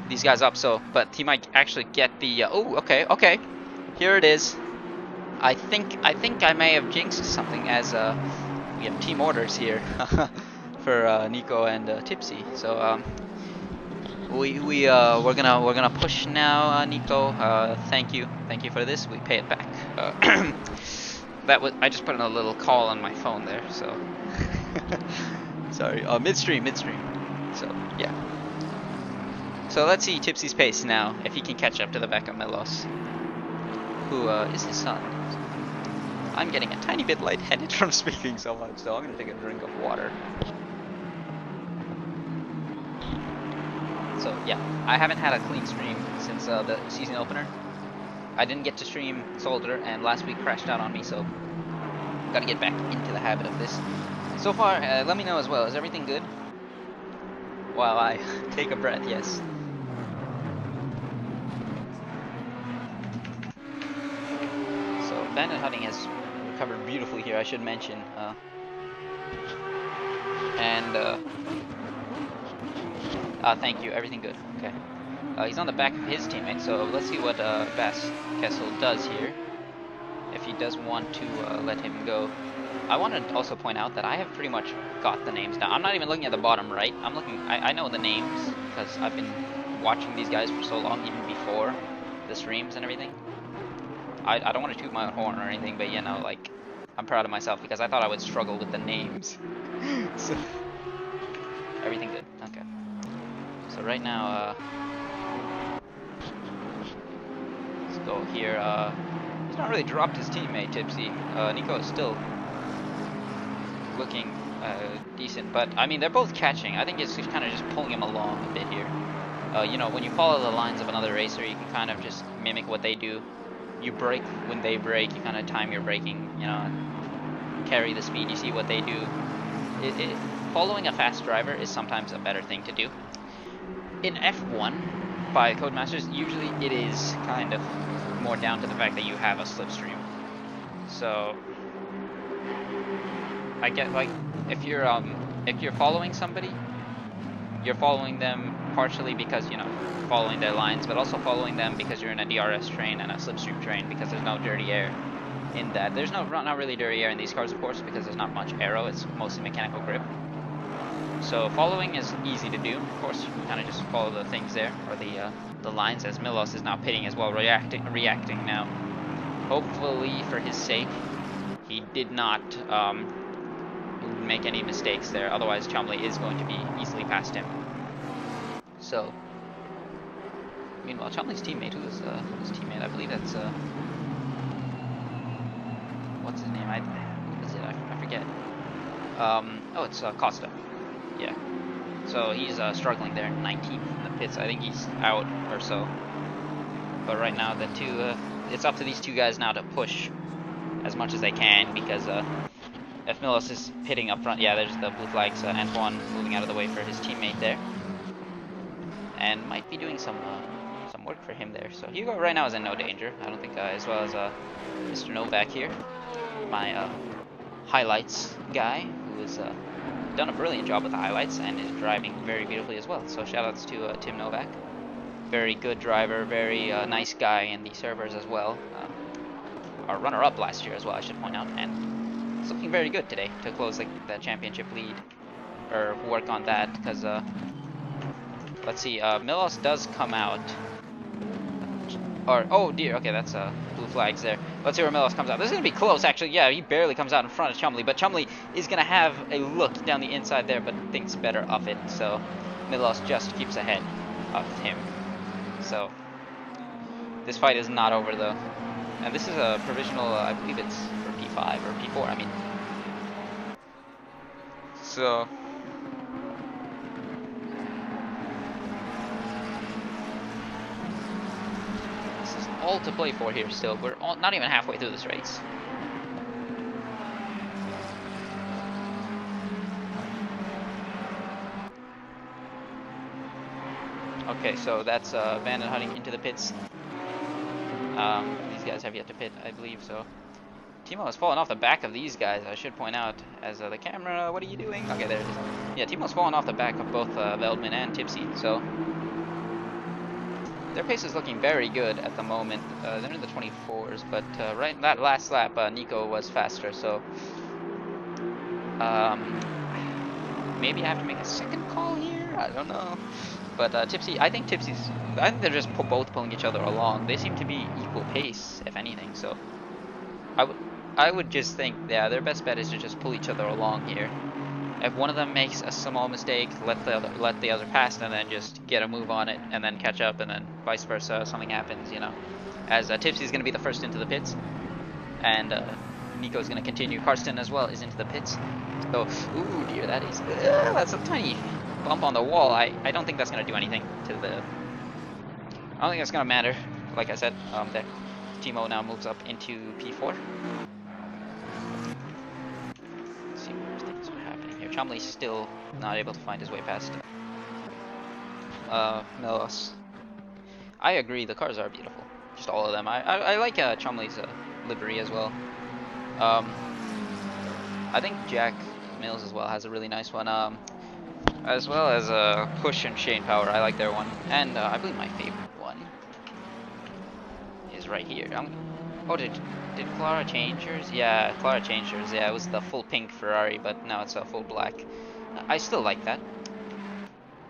these guys up. So, but he might actually get the. Oh, okay. Here it is. I think I may have jinxed something, as we have team orders here for Nico and Tipsy. So we're gonna push now, Nico. Thank you for this. We pay it back. I just put in a little call on my phone there, so sorry. Midstream. So yeah. So let's see Tipsy's pace now, if he can catch up to the back of Milos, who is his son. I'm getting a tiny bit lightheaded from speaking so much, so I'm gonna take a drink of water. So yeah, I haven't had a clean stream since the season opener. I didn't get to stream Soldier, and last week crashed out on me, so gotta get back into the habit of this. So far, let me know as well, is everything good? While I take a breath, yes. So Bandit Hunting has recovered beautifully here, I should mention. Thank you, everything good, okay. He's on the back of his teammate, so let's see what Bass Kessel does here. If he does want to let him go. I want to also point out that I have pretty much got the names down. I'm not even looking at the bottom right. I'm looking. I know the names because I've been watching these guys for so long, even before the streams and everything. I don't want to toot my own horn or anything, but you know, like, I'm proud of myself because I thought I would struggle with the names. So, everything good. Okay. So right now, let's go here. He's not really dropped his teammate, Tipsy. Nico is still looking decent, but I mean, they're both catching. I think it's kind of just pulling him along a bit here. You know, when you follow the lines of another racer, you can kind of just mimic what they do. You brake when they brake, you kind of time your braking, you know, carry the speed, you see what they do. Following a fast driver is sometimes a better thing to do. In F1, by Codemasters, usually it is kind of more down to the fact that you have a slipstream. So I get, like, if you're following somebody, you're following them partially because, you know, following their lines, but also following them because you're in a DRS train and a slipstream train, because there's no dirty air in that. There's not really dirty air in these cars, of course, because there's not much aero. It's mostly mechanical grip. So following is easy to do. Of course, you can kind of just follow the things there, or the lines, as Milos is now pitting as well, reacting now. Hopefully, for his sake, he did not make any mistakes there. Otherwise, Chumley is going to be easily past him. So, meanwhile, Chumley's teammate, who is his teammate? I believe that's what's his name? I forget. Oh, it's Costa. Yeah. So he's struggling there, 19th in the pits. I think he's out or so. But right now, the two, it's up to these two guys now to push as much as they can, because if Milos is pitting up front, yeah, there's the blue flags. Antoine moving out of the way for his teammate there, and might be doing some work for him there. So Hugo right now is in no danger, I don't think, as well as Mr. Novak here, my highlights guy, who has done a brilliant job with the highlights and is driving very beautifully as well. So shoutouts to Tim Novak, very good driver, very nice guy in the servers as well. Our runner-up last year as well, I should point out, and it's looking very good today to close the championship lead, or work on that, because let's see, Milos does come out, or oh dear, okay, that's blue flags there. Let's see where Milos comes out. This is gonna be close, actually. Yeah, he barely comes out in front of Chumley, but Chumley is gonna have a look down the inside there, but thinks better of it. So Milos just keeps ahead of him. So this fight is not over though. And this is a provisional, I believe it's for P5 or P4, I mean. So this is all to play for here still. We're not even halfway through this race. Okay, so that's Bandit hunting into the pits. These guys have yet to pit, I believe, so. Timo has fallen off the back of these guys, I should point out, as the camera, what are you doing? Okay, there it is. Yeah, Timo's fallen off the back of both Veldman and Tipsy, so. Their pace is looking very good at the moment. They're in the 24s, but right that last lap, Nico was faster, so. Maybe I have to make a second call here? I don't know. But Tipsy, I think they're just both pulling each other along. They seem to be equal pace, if anything. So, I would just think, yeah, their best bet is to just pull each other along here. If one of them makes a small mistake, let the other pass, and then just get a move on it, and then catch up, and then vice versa. Something happens, you know. As Tipsy's going to be the first into the pits, and Nico's going to continue. Karsten as well is into the pits. So, ooh dear, that's a tiny bump on the wall. I don't think that's going to do anything to the. I don't think that's going to matter. Like I said, there. Timo now moves up into P4. Let's see where things are happening here. Chomley's still not able to find his way past Melos. I agree, the cars are beautiful. Just all of them. I like Chomley's livery as well. I think Jack Mills as well has a really nice one. As well as Push and Shane Power. I like their one. And I believe my favorite one is right here. Oh, did Clara change hers? Yeah, Clara changed hers. Yeah, it was the full pink Ferrari, but now it's a full black. I still like that.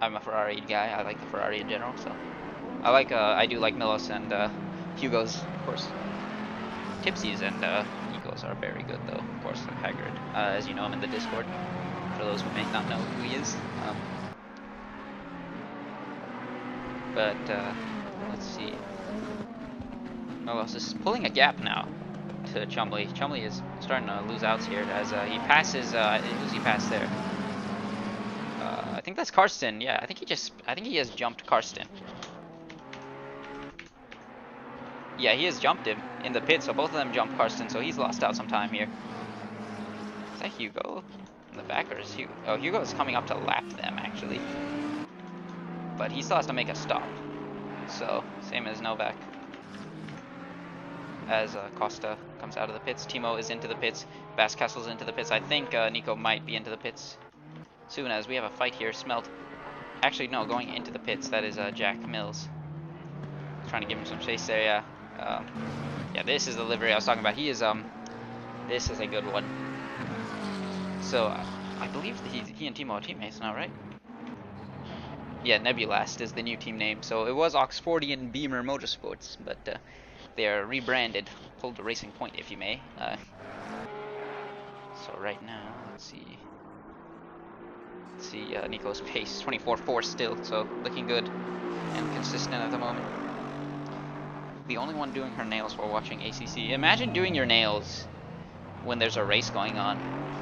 I'm a Ferrari guy. I like the Ferrari in general, so I do like Milos and Hugo's, of course. Tipsy's and Nico's are very good, though. Of course, Haggard, as you know, I'm in the Discord. For those who may not know who he is. But let's see. Milos is pulling a gap now to Chumley. Chumley is starting to lose outs here as he passes. Who's he passed there? I think that's Karsten. Yeah, I think he has jumped Karsten. Yeah, he has jumped him in the pit, so both of them jumped Karsten, so he's lost out some time here. Is that Hugo in the back, or is Hugo? Oh, Hugo is coming up to lap them, actually. But he still has to make a stop. So, same as Novak. As Costa comes out of the pits. Timo is into the pits. Vascastle's into the pits. I think Nico might be into the pits soon, as we have a fight here. Smelt. Actually, no, going into the pits. That is Jack Mills. Trying to give him some space there, yeah. Yeah, this is the livery I was talking about. He is, this is a good one. So, I believe that he and Timo are teammates now, right? Yeah, Nebulast is the new team name. So, it was Oxfordian Beamer Motorsports, but they are rebranded. Pulled the Racing Point, if you may. So, right now, let's see. Nico's pace, 24.4 still, so looking good and consistent at the moment. The only one doing her nails while watching ACC. Imagine doing your nails when there's a race going on.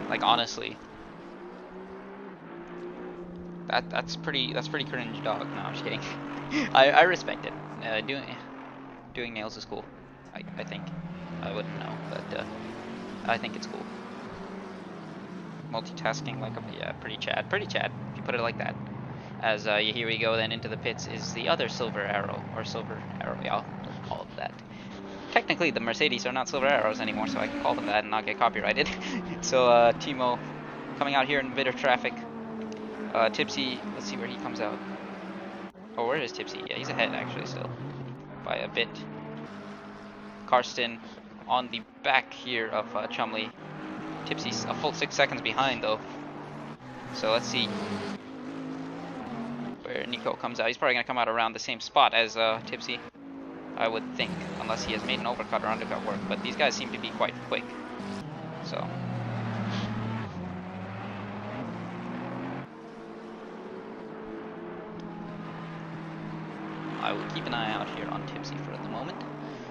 Like, honestly. That's pretty cringe, dog. No, I'm just kidding. I respect it. Doing nails is cool. I think. I wouldn't know, but I think it's cool. Multitasking, like, yeah, pretty Chad, if you put it like that. As here we go then into the pits is the other Silver Arrow, yeah, I'll call it that. Technically the Mercedes are not Silver Arrows anymore, so I can call them that and not get copyrighted. So Timo coming out here in bitter traffic. Tipsy, let's see where he comes out. Oh, where is Tipsy? Yeah, he's ahead actually still by a bit. Karsten on the back here of Chumley. Tipsy's a full 6 seconds behind though. So let's see where Nico comes out. He's probably going to come out around the same spot as Tipsy, I would think, unless he has made an overcut or undercut work. But these guys seem to be quite quick. So I will keep an eye out here on Tipsy for the moment.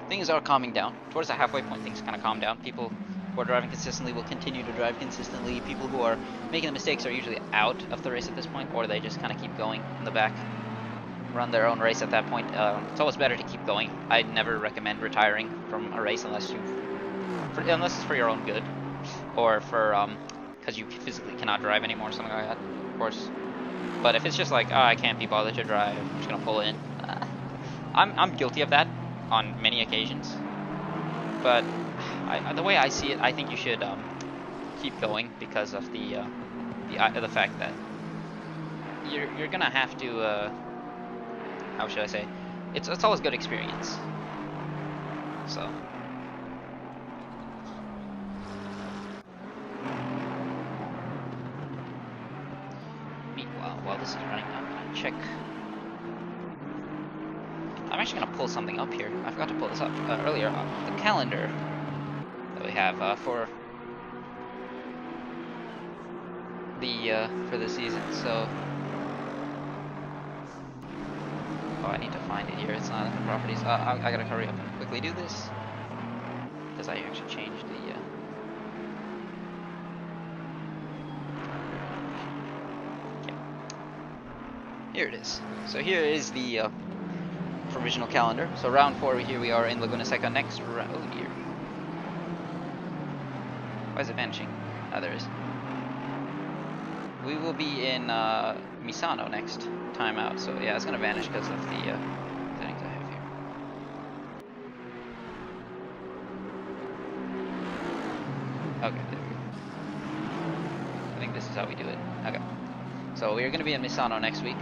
Things are calming down. Towards the halfway point, things kind of calm down. People who are driving consistently will continue to drive consistently. People who are making the mistakes are usually out of the race at this point, or they just kind of keep going in the back, run their own race at that point. It's always better to keep going. I'd never recommend retiring from a race unless it's for your own good, or for because you physically cannot drive anymore, or something like that, of course. But if it's just like, oh, I can't be bothered to drive, I'm just gonna pull in. I'm guilty of that on many occasions. But the way I see it, I think you should keep going because of the fact that you're gonna have to. How should I say? It's always good experience. So. Meanwhile, while this is running, I'm gonna check. I'm actually gonna pull something up here. I forgot to pull this up earlier. The calendar that we have for the season. So. Oh, I need to find it here. It's not in the properties. I gotta hurry up and quickly do this because I actually changed the. Yeah. Here it is. So here is the provisional calendar. So round 4 here we are in Laguna Seca. Next round. Oh dear. Why is it vanishing? Ah, there it is. We will be in Misano next time out, so yeah, it's gonna vanish because of the settings I have here. Okay, there we go. I think this is how we do it. Okay. So we're gonna be in Misano next week.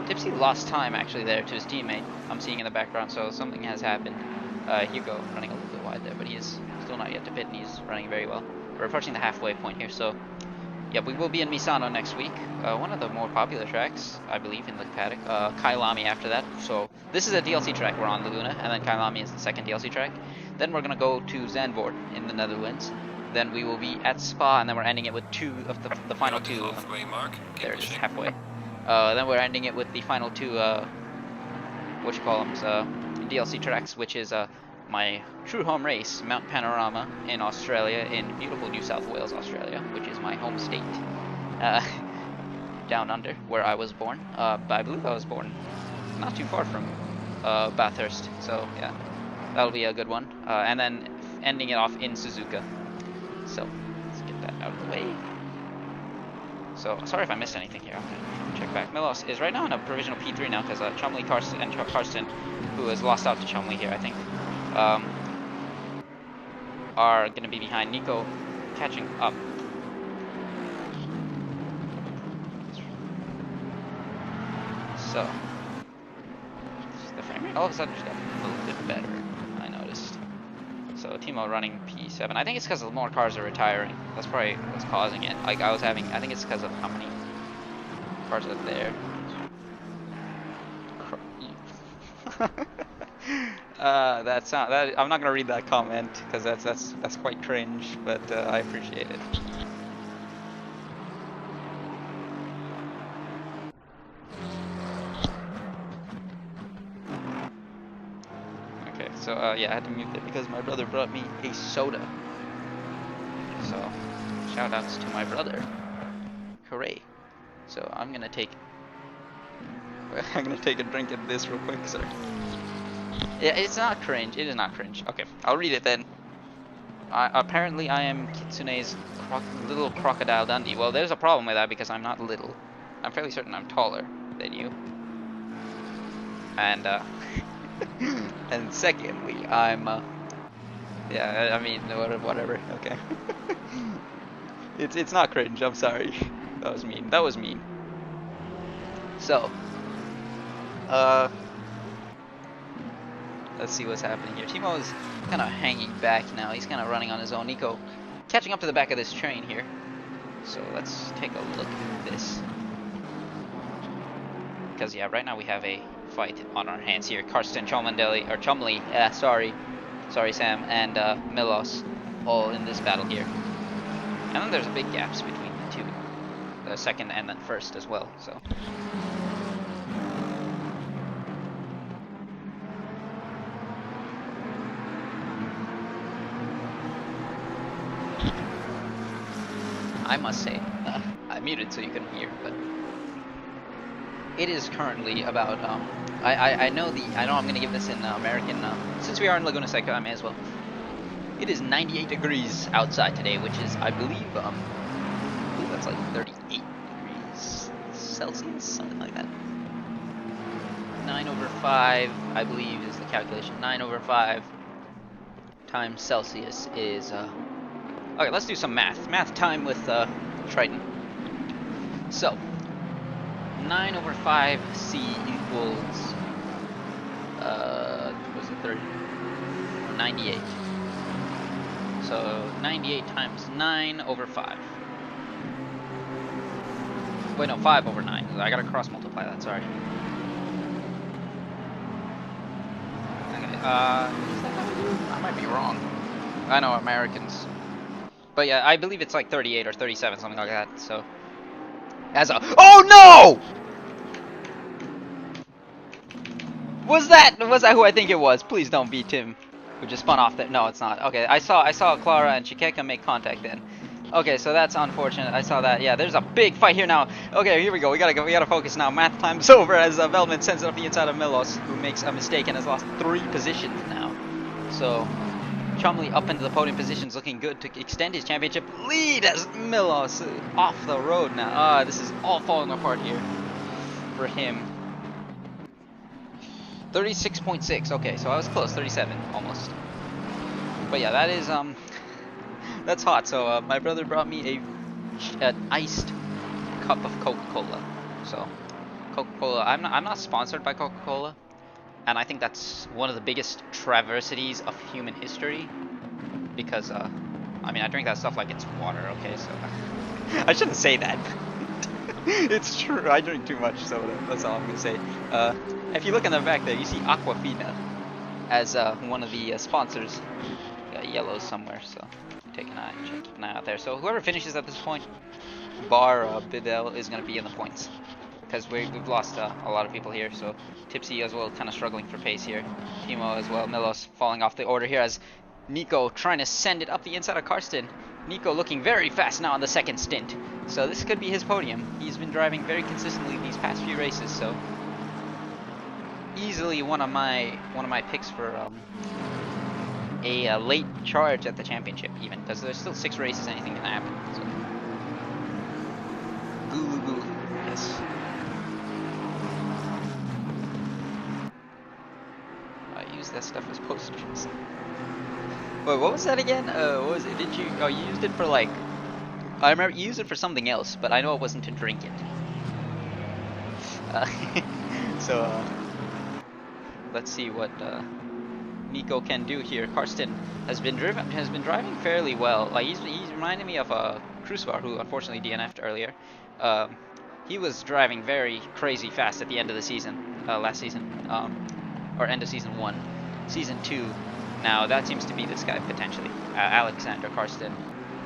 Tipsy lost time actually there to his teammate. I'm seeing in the background, so something has happened. Hugo running a little bit wide there, but he is still not yet to pit, and he's running very well. We're approaching the halfway point here, so. Yeah, we will be in Misano next week. One of the more popular tracks, I believe, in the paddock. Kailami after that. So this is a DLC track. We're on Laguna, and then Kailami is the second DLC track. Then we're gonna go to Zandvoort in the Netherlands. Then we will be at Spa, and then we're ending it with two of the final two. There it is, halfway. Then we're ending it with the final two. DLC tracks, which is my true home race, Mount Panorama in Australia, in beautiful New South Wales, Australia, which is my home state, down under, where I was born. But I believe I was born not too far from Bathurst, so yeah, that'll be a good one. And then ending it off in Suzuka. So let's get that out of the way. So sorry if I missed anything here. Okay, check back. Milos is right now in a provisional P3 now because Chumley, Karsten, who has lost out to Chumley here, I think. Are going to be behind Nico, catching up. So, the frame rate all of a sudden just got a little bit better, I noticed. So Timo running P7. I think it's because more cars are retiring. That's probably what's causing it. Like I think it's because of how many cars are there. I'm not gonna read that comment because that's quite cringe, but I appreciate it. Okay, so yeah, I had to mute it because my brother brought me a soda. So shout outs to my brother. Hooray! So I'm gonna take a drink of this real quick, sir. Yeah, it's not cringe. It is not cringe. Okay, I'll read it then. Apparently, I am Kitsune's little crocodile Dundee. Well, there's a problem with that because I'm not little. I'm fairly certain I'm taller than you. And and secondly, I'm yeah. I mean, whatever. Okay. It's not cringe. I'm sorry. That was mean. That was mean. So. Let's see what's happening here. Timo is kind of hanging back now. He's kind of running on his own. Nico catching up to the back of this train here. So let's take a look at this. Because yeah, right now we have a fight on our hands here. Karsten, Chumley, sorry Sam, and Milos all in this battle here. And then there's big gaps between the two. The second and then first as well, so. I must say. I muted so you couldn't hear, but it is currently about I know I'm gonna give this in American since we are in Laguna Seca, I may as well. It is 98 degrees outside today, which is I believe that's like 38 degrees Celsius, something like that. 9/5, I believe, is the calculation. 9/5 times Celsius is okay, let's do some math. Math time with Triton. So 9/5 C equals was it 30 or 98? So 98 times 9/5. Wait, no, 5/9. I gotta cross multiply that. Sorry. Okay. I might be wrong. I know Americans, but yeah, I believe it's like 38 or 37, something like that. So as a oh no! Was that who I think it was? Please don't be Tim, who just spun off that. No, it's not. Okay, I saw Clara and Chikeka make contact then. Okay, so that's unfortunate. I saw that. Yeah, there's a big fight here now. Okay, here we go. We gotta focus now. Math time's over as Veltman sends it up the inside of Milos, who makes a mistake and has lost 3 positions now. So Chumley up into the podium positions, looking good to extend his championship lead as Milos off the road now. This is all falling apart here for him. 36.6. Okay, so I was close. 37 almost. But yeah, that is that's hot. So my brother brought me an iced cup of Coca-Cola. So Coca-Cola. I'm not sponsored by Coca-Cola, and I think that's one of the biggest travesities of human history. Because I mean, I drink that stuff like it's water. Okay, so I shouldn't say that. It's true. I drink too much soda. That's all I'm gonna say. If you look in the back there, you see Aquafina as one of the sponsors. Got yellows somewhere, so keep an eye out there. So whoever finishes at this point, bar Bidel, is gonna be in the points, because we've lost a lot of people here. So Tipsy as well, kind of struggling for pace here. Timo as well. Milos falling off the order here as Nico trying to send it up the inside of Karsten. Nico looking very fast now on the second stint, so this could be his podium. He's been driving very consistently these past few races, so easily one of my picks for a late charge at the championship, even because there's still 6 races, anything can happen. So. Goo, yes. I use that stuff as posters. Wait, what was that again? What was it? Did you? Oh, you used it for like. I remember you used it for something else, but I know it wasn't to drink it. Let's see what Nico can do here. Karsten has been driving fairly well. Like he's reminded me of Krusvar, who unfortunately DNF'd earlier. He was driving very crazy fast at the end of the season, last season, or end of season 1, season 2. Now that seems to be this guy potentially, Alexander Karsten.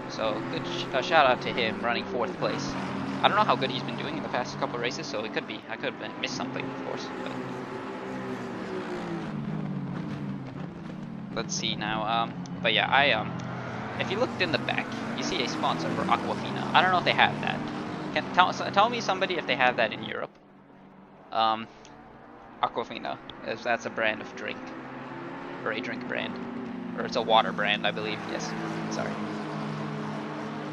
So good shout out to him, running 4th place. I don't know how good he's been doing in the past couple of races, so it could be I could have missed something, of course. But let's see now. But yeah, if you looked in the back, you see a sponsor for Aquafina. I don't know if they have that. Tell me somebody if they have that in Europe. Aquafina, if that's a brand of drink. Or a drink brand. Or it's a water brand, I believe. Yes. Sorry.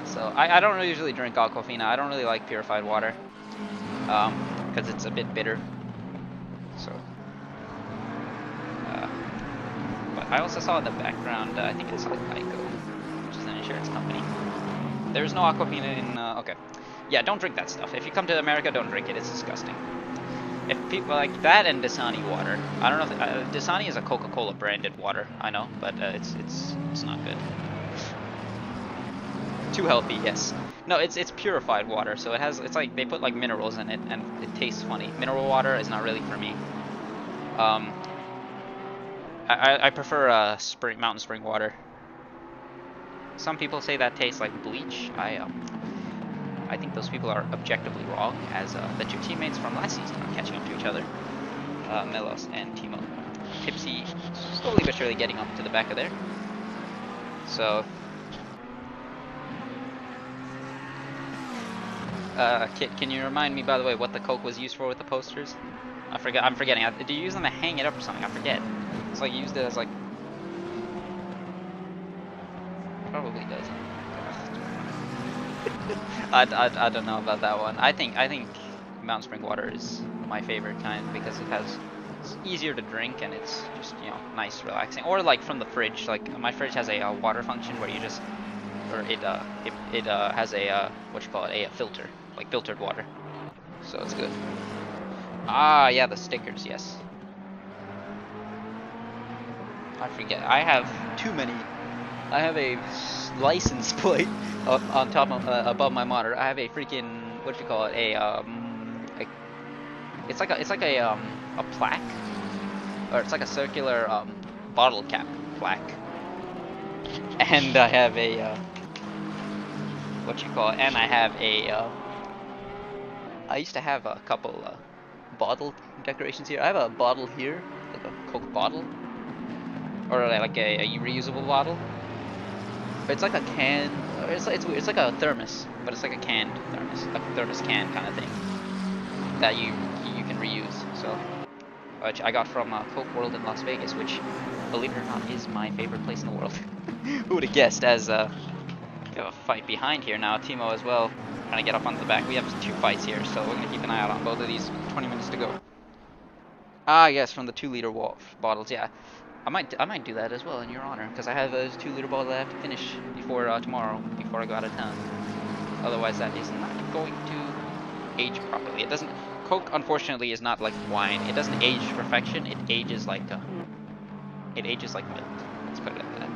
So, I don't really usually drink Aquafina. I don't really like purified water. Because it's a bit bitter. So. But I also saw in the background, I think it's like Geico, which is an insurance company. There's no Aquafina in, okay. Yeah, don't drink that stuff. If you come to America, don't drink it. It's disgusting. If people like that and Dasani water, I don't know if Dasani is a Coca-Cola branded water, I know, but it's not good. Too healthy, yes. No, it's purified water, so it's like they put like minerals in it, and it tastes funny. Mineral water is not really for me. I prefer mountain spring water. Some people say that tastes like bleach. I think those people are objectively wrong, as the 2 teammates from last season are catching up to each other. Milos and Timo. Tipsy slowly but surely getting up to the back of there. So Kit, can you remind me, by the way, what the Coke was used for with the posters? I forget. I'm forgetting. Do you use them to hang it up or something? I forget. It's like you used it as like. Probably doesn't. I don't know about that one. I think mountain spring water is my favorite kind because it's easier to drink and it's just, you know, nice, relaxing. Or like from the fridge. Like my fridge has a water function where you just, or it has a what you call it, a filter, like filtered water. So it's good. Ah, yeah, the stickers, yes. I forget. I have too many. I have a license plate on top of above my monitor. I have a freaking, what you call it, it's like a plaque, or it's like a circular bottle cap plaque. And I have a what you call it, and I have a I used to have a couple bottle decorations here. I have a bottle here, like a Coke bottle, or like a reusable bottle. But it's like a can. It's weird. It's like a thermos, but it's like a canned thermos, a thermos can kind of thing that you can reuse. So, which I got from Coke World in Las Vegas, which, believe it or not, is my favorite place in the world. Who would have guessed? As we have a fight behind here now, Timo as well, trying to get up onto the back. We have 2 fights here, so we're gonna keep an eye out on both of these. 20 minutes to go. Ah, yes, from the 2-liter bottles. Yeah. I might do that as well in your honor, because I have a 2-liter bottle that I have to finish before tomorrow, before I go out of town. Otherwise, that is not going to age properly. It doesn't. Coke, unfortunately, is not like wine. It doesn't age to perfection. It ages like milk. Let's put it like that.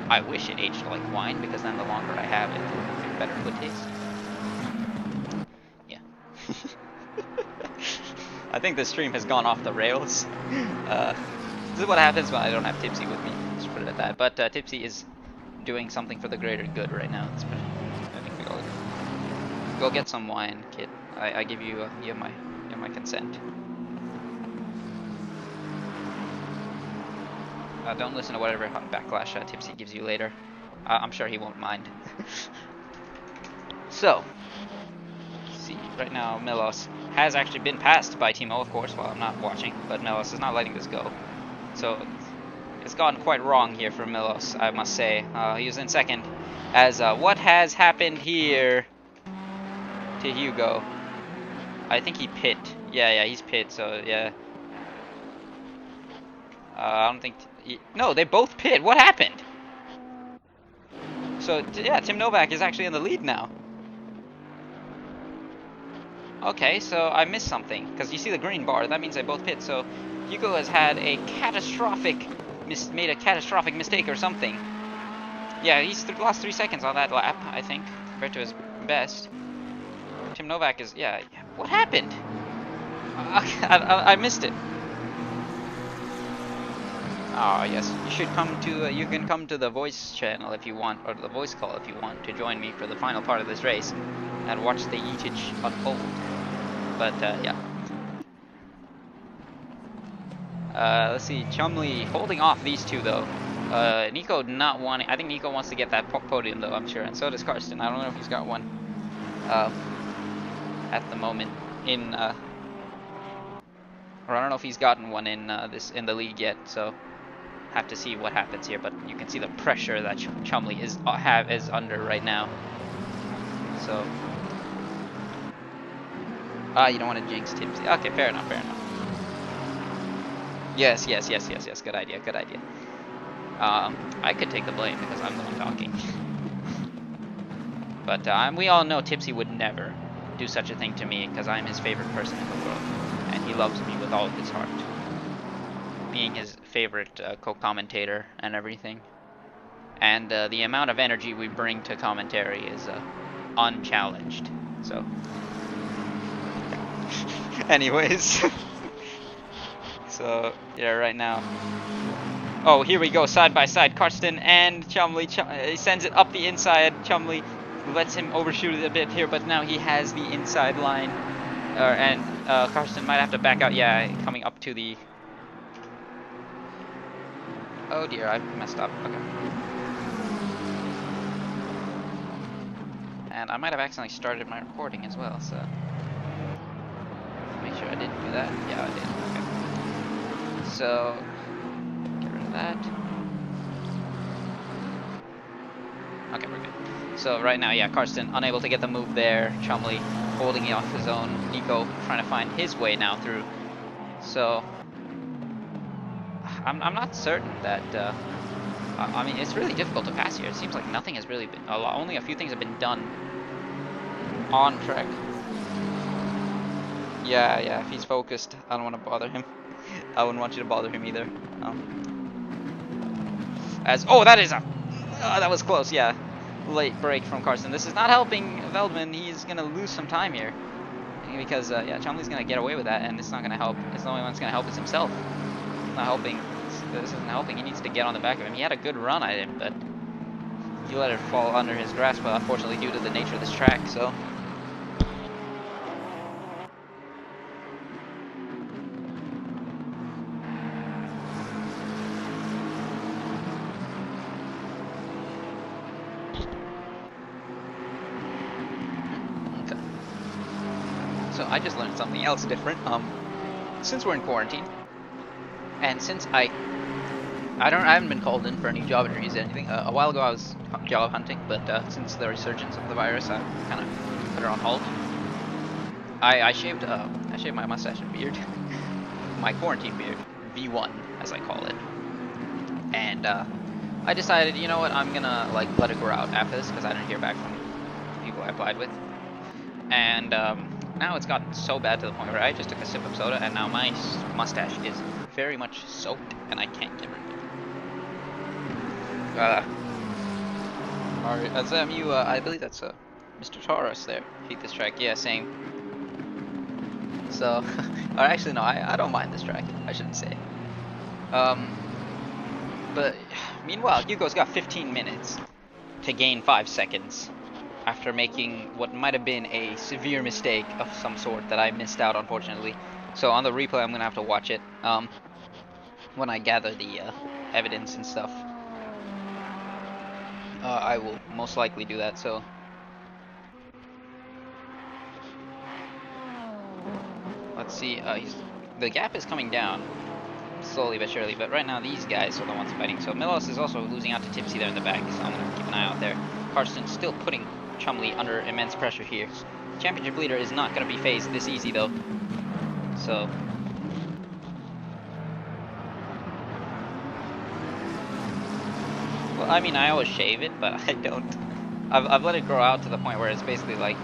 I wish it aged like wine, because then the longer I have it, the better it would taste. Yeah. I think this stream has gone off the rails. This is what happens when I don't have Tipsy with me. Let's put it at that. But Tipsy is doing something for the greater good right now. I think we all go get some wine, kid. I give you my consent. Don't listen to whatever backlash Tipsy gives you later. I'm sure he won't mind. So, let's see. Right now, Melos has actually been passed by Timo, of course, while I'm not watching. But Melos is not letting this go. So it's gone quite wrong here for Milos, I must say. He was in second. As what has happened here to Hugo? I think he pit. Yeah, he's pit. So yeah. I don't think. No, they both pit. What happened? So yeah, Tim Novak is actually in the lead now. Okay, so I missed something because you see the green bar. That means they both pit. So Hugo has had a made a catastrophic mistake or something. Yeah, he's lost 3 seconds on that lap, I think, compared to his best. Tim Novak is, yeah. What happened? I missed it. Oh yes, you should come to. You can come to the voice channel if you want, or the voice call if you want, to join me for the final part of this race and watch the yeetage unfold. But yeah. Let's see, Chumley holding off these two though. Nico not wanting. I think Nico wants to get that podium though, I'm sure, and so does Karsten. I don't know if he's got one at the moment in. Or I don't know if he's gotten one in in the league yet. So have to see what happens here. But you can see the pressure that Chumley is under right now. So. You don't want to jinx Tipsy. Okay, fair enough. Yes. Good idea. I could take the blame because I'm the one talking. But we all know Tipsy would never do such a thing to me because I'm his favorite person in the world. And he loves me with all of his heart. Being his favorite co-commentator and everything. And the amount of energy we bring to commentary is unchallenged. So... Anyways, so yeah, right now. Oh, here we go, side by side, Karsten and Chumley. He sends it up the inside. Chumley lets him overshoot it a bit here, but now he has the inside line, and Karsten might have to back out. Yeah, coming up to the. Oh dear, I messed up. Okay. And I might have accidentally started my recording as well, so make sure I didn't do that. Yeah, I did. Okay. So get rid of that. Okay, we're good. So right now, yeah, Karsten unable to get the move there. Chumley holding it off his own. Nico trying to find his way now through. So I'm not certain that. I mean, it's really difficult to pass here. It seems like nothing has really been. Only a few things have been done on track. Yeah. If he's focused, I don't want to bother him. I wouldn't want you to bother him either. That was close. Yeah, late break from Karsten. This is not helping Veldman. He's gonna lose some time here because yeah, Chumley's gonna get away with that, and it's not gonna help. It's the only one that's gonna help is himself. It's not helping. This isn't helping. He needs to get on the back of him. He had a good run at him, but he let it fall under his grasp, unfortunately, due to the nature of this track. So. Okay. So I just learned something else different. Since we're in quarantine, and since I haven't been called in for any job interviews or anything. A while ago I was job hunting, but since the resurgence of the virus, I kind of put it on hold. I shaved my mustache and beard, my quarantine beard, V1 as I call it, and I decided, you know what, I'm gonna like let it grow out after this because I didn't hear back from people I applied with, and now it's gotten so bad to the point where I just took a sip of soda and now my mustache is very much soaked and I can't get rid of it. Alright, SMU, I believe that's Mr. Taurus there, feed this track, yeah, same. So, or actually no, I don't mind this track, I shouldn't say. But, meanwhile, Hugo's got 15 minutes to gain 5 seconds after making what might have been a severe mistake of some sort that I missed out, unfortunately. So on the replay, I'm gonna have to watch it, when I gather the evidence and stuff. I will most likely do that, so. Let's see, the gap is coming down, slowly but surely, but right now these guys are the ones fighting. So Milos is also losing out to Tipsy there in the back, so I'm going to keep an eye out there. Karsten's still putting Chumley under immense pressure here. Championship leader is not going to be phased this easy, though. So. Well, I mean, I always shave it, but I don't. I've let it grow out to the point where it's basically like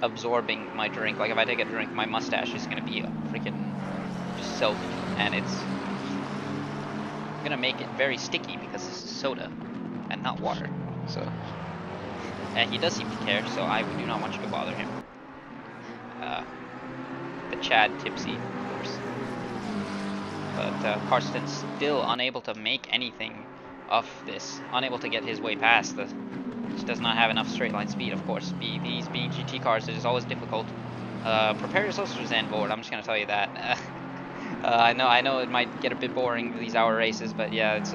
absorbing my drink. Like if I take a drink, my mustache is gonna be freaking just soaked, and it's gonna make it very sticky because this is soda and not water. So, and he does seem to care, so I do not want you to bother him. The Chad Tipsy, of course. But Karsten's still unable to make anything of this, unable to get his way past the. Just does not have enough straight line speed, of course. These being GT cars, it is always difficult. Prepare yourselves for Zandvoort, I'm just gonna tell you that. I know it might get a bit boring these hour races, but yeah, it's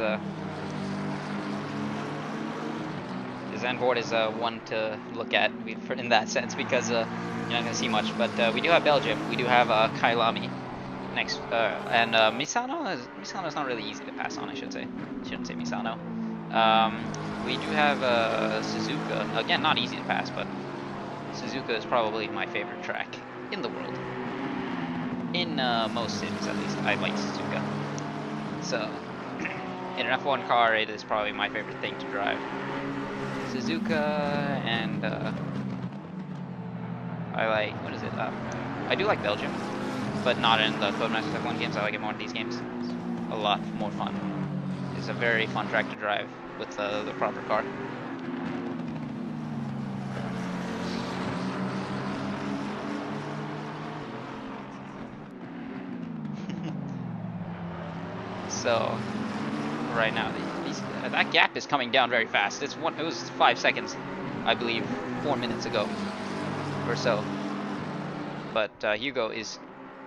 Zandvoort is one to look at in that sense because you're not gonna see much. But we do have Belgium, we do have Kailami next, and Misano's not really easy to pass on. I should say, shouldn't say Misano. We do have Suzuka. Again, not easy to pass, but Suzuka is probably my favorite track in the world. In most sims, at least, I like Suzuka. So, in an F1 car, it is probably my favorite thing to drive. Suzuka, and I like, what is it? I do like Belgium, but not in the Codemasters F1 games. I like it more in these games. It's a lot more fun. It's a very fun track to drive with the proper car. So right now that gap is coming down very fast. It was 5 seconds, I believe, 4 minutes ago or so. But Hugo is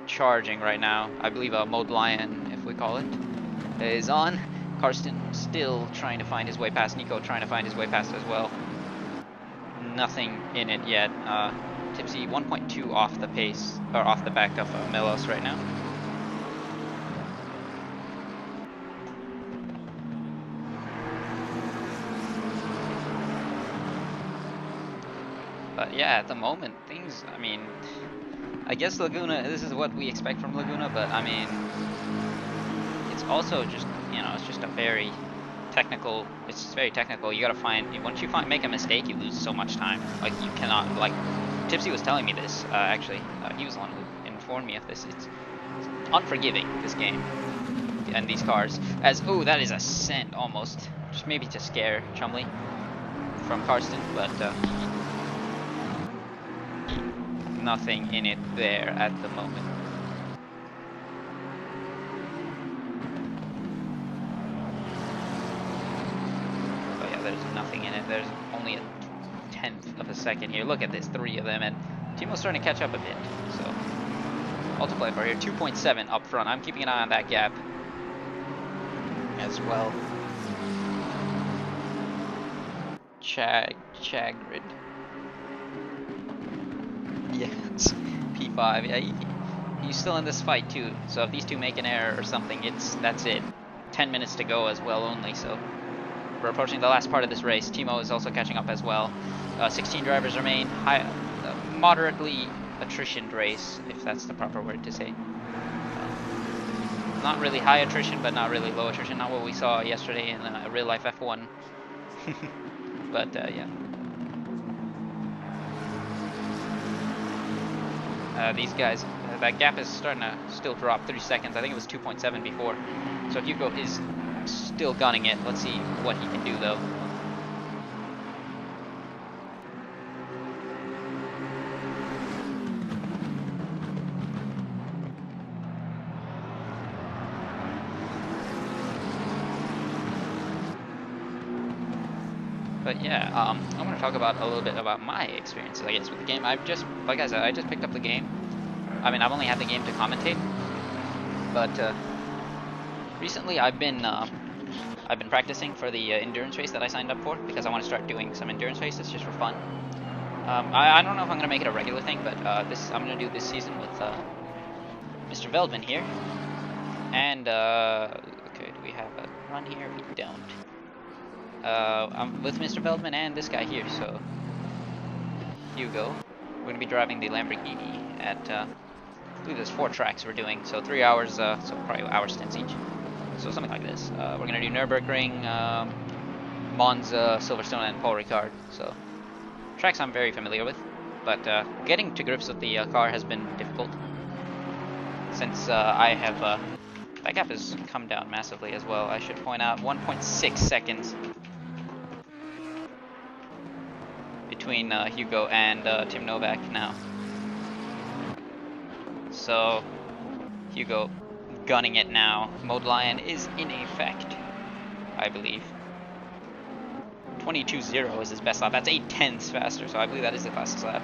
charging right now. I believe Mode Lion, if we call it, is on. Karsten still trying to find his way past. Nico trying to find his way past as well. nothing in it yet. Tipsy 1.2 off the pace, or off the back of Melos right now. But yeah, at the moment, things, I mean, I guess Laguna, this is what we expect from Laguna, but I mean, it's also just, you know, it's just a very technical, it's just very technical. You gotta find, once you make a mistake, you lose so much time. Like, you cannot, like, Tipsy was telling me this, actually. He was the one who informed me of this. It's unforgiving, this game, and these cars. As, oh, that is a send, almost. Just maybe to scare Chumley from Karsten, but, nothing in it there at the moment. Oh yeah, there's nothing in it. There's only a 1/10 of a second here. Look at this, 3 of them, and Timo's starting to catch up a bit. So, multiply for here, 2.7 up front. I'm keeping an eye on that gap as well. Chagrid. Yes, P5. Yeah, he's still in this fight too. So if these two make an error or something, that's it. 10 minutes to go as well only. So we're approaching the last part of this race. Timo is also catching up as well. 16 drivers remain. Moderately attritioned race, if that's the proper word to say. Not really high attrition, but not really low attrition. Not what we saw yesterday in real life F1. But yeah. These guys, that gap is starting to still drop 3 seconds. I think it was 2.7 before. So Hugo is still gunning it. Let's see what he can do though. But yeah, I want to talk about a little bit about my experiences, I guess, with the game. I've just, like I said, I just picked up the game. I mean, I've only had the game to commentate, but recently I've been practicing for the endurance race that I signed up for, because I want to start doing some endurance races just for fun. I don't know if I'm gonna make it a regular thing, but I'm gonna do this season with Mr. Veldman here, and okay, do we have a run here? We don't. I'm with Mr. Veldman and this guy here, so Hugo. We're going to be driving the Lamborghini at, I believe there's 4 tracks we're doing, so 3 hours, so probably hour stints each. So something like this. We're going to do Nürburgring, Monza, Silverstone, and Paul Ricard. So tracks I'm very familiar with, but getting to grips with the car has been difficult, since I have, that gap has come down massively as well. I should point out 1.6 seconds between Hugo and Tim Novak now. So Hugo gunning it now. Mode Lion is in effect, I believe. 22.0 is his best lap. That's 8/10ths faster, so I believe that is the fastest lap.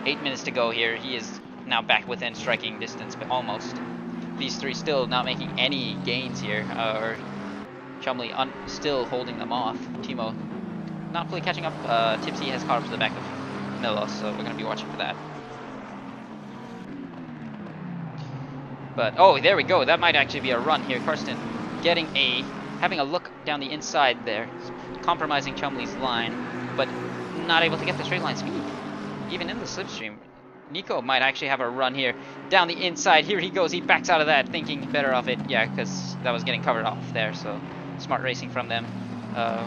8 minutes to go here. He is now back within striking distance, but almost. These 3 still not making any gains here, or Chumley still holding them off. Timo not fully catching up. Tipsy has caught up to the back of Melos, so we're going to be watching for that. But, oh, there we go. That might actually be a run here. Karsten having a look down the inside there, compromising Chumley's line, but not able to get the straight line speed, even in the slipstream. Nico might actually have a run here down the inside. Here he goes. He backs out of that, thinking better of it. Yeah, because that was getting covered off there. So smart racing from them.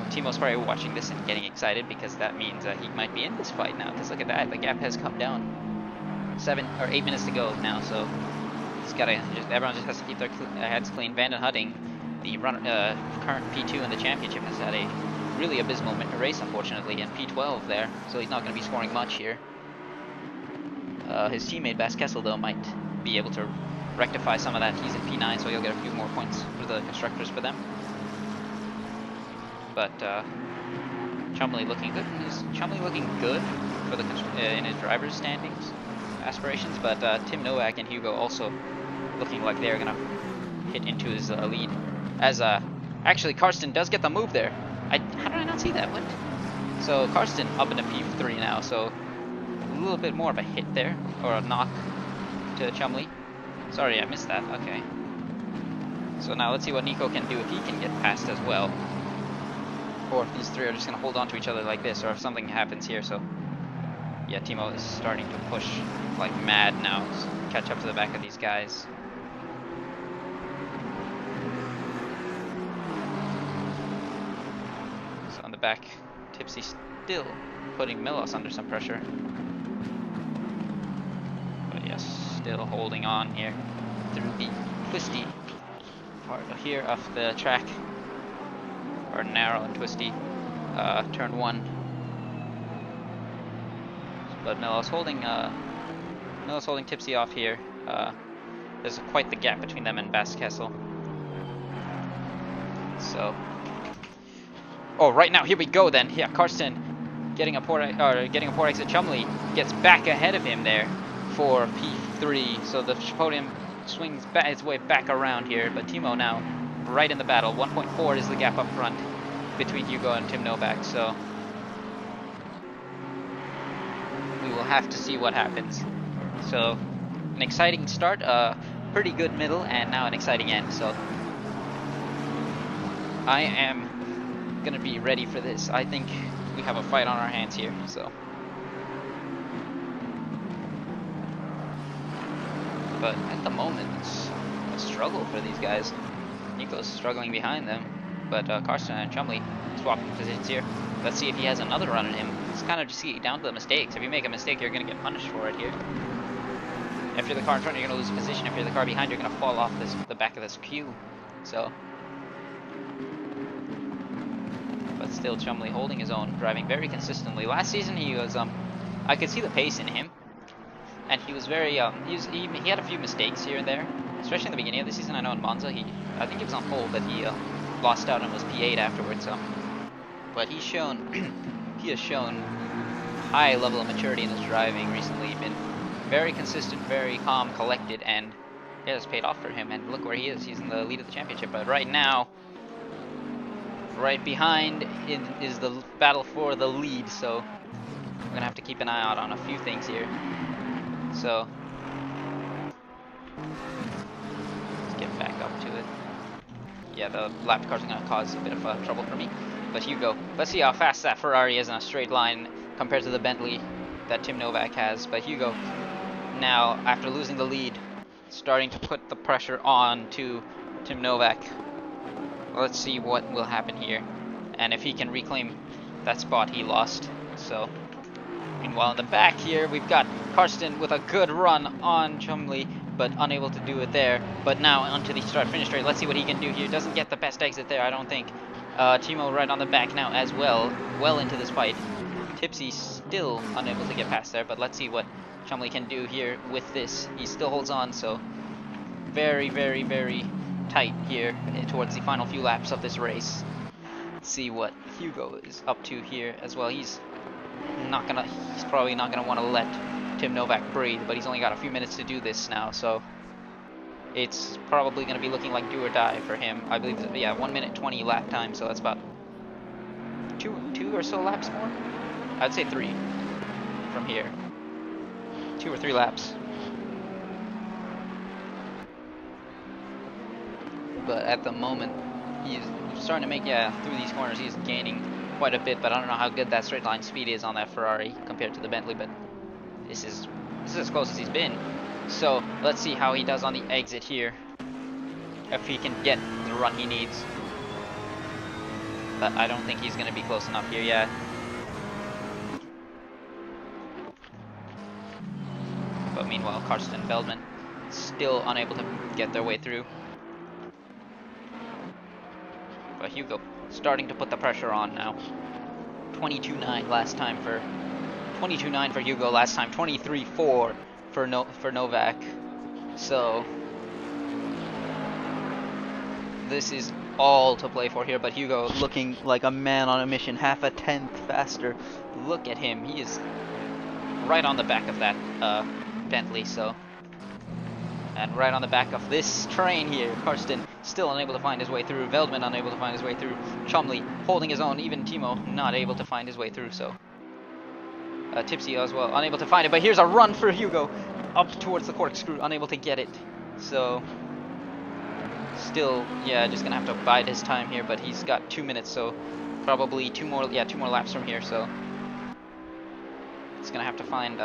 Timo's probably watching this and getting excited, because that means he might be in this fight now. Because look at that, the gap has come down. 7 or 8 minutes to go now. So everyone just has to keep their heads clean. Vanden Hutting, the current P2 in the championship, has had a really abysmal race, unfortunately, in P12 there. So he's not going to be scoring much here. His teammate Bas Kessel, though, might be able to rectify some of that. He's in P9, so he'll get a few more points for the constructors for them. But Chumley looking good. Is Chumley looking good for the in his driver's standings aspirations? But Tim Novak and Hugo also looking like they're gonna hit into his lead. As actually Karsten does get the move there. How did I not see that? What? So Karsten up into P3 now, so a little bit more of a hit there, or a knock to Chumley. Sorry, I missed that. Okay. So now let's see what Nico can do if he can get past as well. Or if these three are just going to hold on to each other like this, or if something happens here. So yeah, Timo is starting to push like mad now to catch up to the back of these guys. So on the back, Tipsy still putting Milos under some pressure. But yes, still holding on here through the twisty part here of the track, or narrow and twisty turn 1. But Milos holding Tipsy off here. There's quite the gap between them and Bastkessel. So, oh, right now, here we go then. Yeah, Karsten getting a poor exit. Chumley gets back ahead of him there for P3. So the podium swings its way back around here. But Timo now right in the battle. 1.4 is the gap up front between Hugo and Tim Novak. So we will have to see what happens. So an exciting start, pretty good middle, and now an exciting end. So I am gonna be ready for this. I think we have a fight on our hands here. So, but at the moment it's a struggle for these guys. Nico's struggling behind them, but Karsten and Chumley swapping positions here. Let's see if he has another run at him. It's kind of just down to the mistakes. If you make a mistake, you're going to get punished for it here. If you're the car in front, you're going to lose position. If you're the car behind, you're going to fall off the back of this queue. So, but still, Chumley holding his own, driving very consistently. Last season, he was I could see the pace in him, and he was very he had a few mistakes here and there, especially in the beginning of the season. I know in Monza, I think he was on pole, but he lost out and was P8 afterwards. But he has shown high level of maturity in his driving recently. Been very consistent, very calm, collected, and it has paid off for him. And look where he is. He's in the lead of the championship. But right now, right behind is the battle for the lead. So we're gonna have to keep an eye out on a few things here. So let's get back up to it. Yeah, the lap cars are gonna cause a bit of trouble for me. But Hugo, let's see how fast that Ferrari is in a straight line compared to the Bentley that Tim Novak has. But Hugo, now after losing the lead, starting to put the pressure on to Tim Novak. Let's see what will happen here, and if he can reclaim that spot he lost. So, meanwhile in the back here, we've got Karsten with a good run on Chumley, but unable to do it there. But now onto the start-finish straight. Let's see what he can do here. Doesn't get the best exit there, I don't think. Timo right on the back now as well, well into this fight. Tipsy still unable to get past there, but let's see what Chumley can do here with this. He still holds on, so very, very, very tight here towards the final few laps of this race. Let's see what Hugo is up to here as well. He's probably not gonna want to let Tim Novak breathe, but he's only got a few minutes to do this now, so it's probably going to be looking like do or die for him. I believe, yeah, 1 minute 20 lap time, so that's about two or so laps more? I'd say 3 from here. 2 or 3 laps. But at the moment, he's starting to make, through these corners, he's gaining quite a bit, but I don't know how good that straight line speed is on that Ferrari compared to the Bentley, but this is as close as he's been. So let's see how he does on the exit here, if he can get the run he needs. But I don't think he's going to be close enough here yet. But meanwhile, Karsten and Feldman still unable to get their way through. But Hugo starting to put the pressure on now. 22.9 last time for 22.9 for Hugo last time. 23.4 for Novak. So this is all to play for here, but Hugo looking like a man on a mission, half a tenth faster. Look at him, he is right on the back of that Bentley. So, and right on the back of this train here, Karsten still unable to find his way through. Veldman unable to find his way through. Chumley holding his own. Even Timo not able to find his way through. So Tipsy as well, unable to find it. But here's a run for Hugo up towards the corkscrew, unable to get it. So still, yeah, just gonna have to bide his time here. But he's got 2 minutes, so probably two more laps from here. So he's gonna have to find.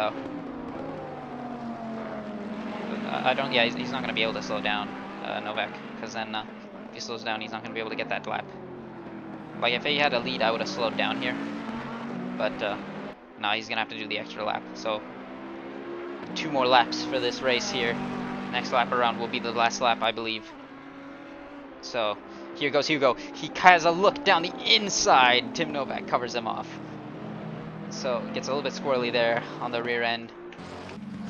He's not gonna be able to slow down Novak, because then if he slows down, he's not gonna be able to get that lap. Like if he had a lead, I would have slowed down here, but no, he's gonna have to do the extra lap. So 2 more laps for this race here. Next lap around will be the last lap, I believe. So here goes Hugo. He has a look down the inside. Tim Novak covers him off. So gets a little bit squirrely there on the rear end.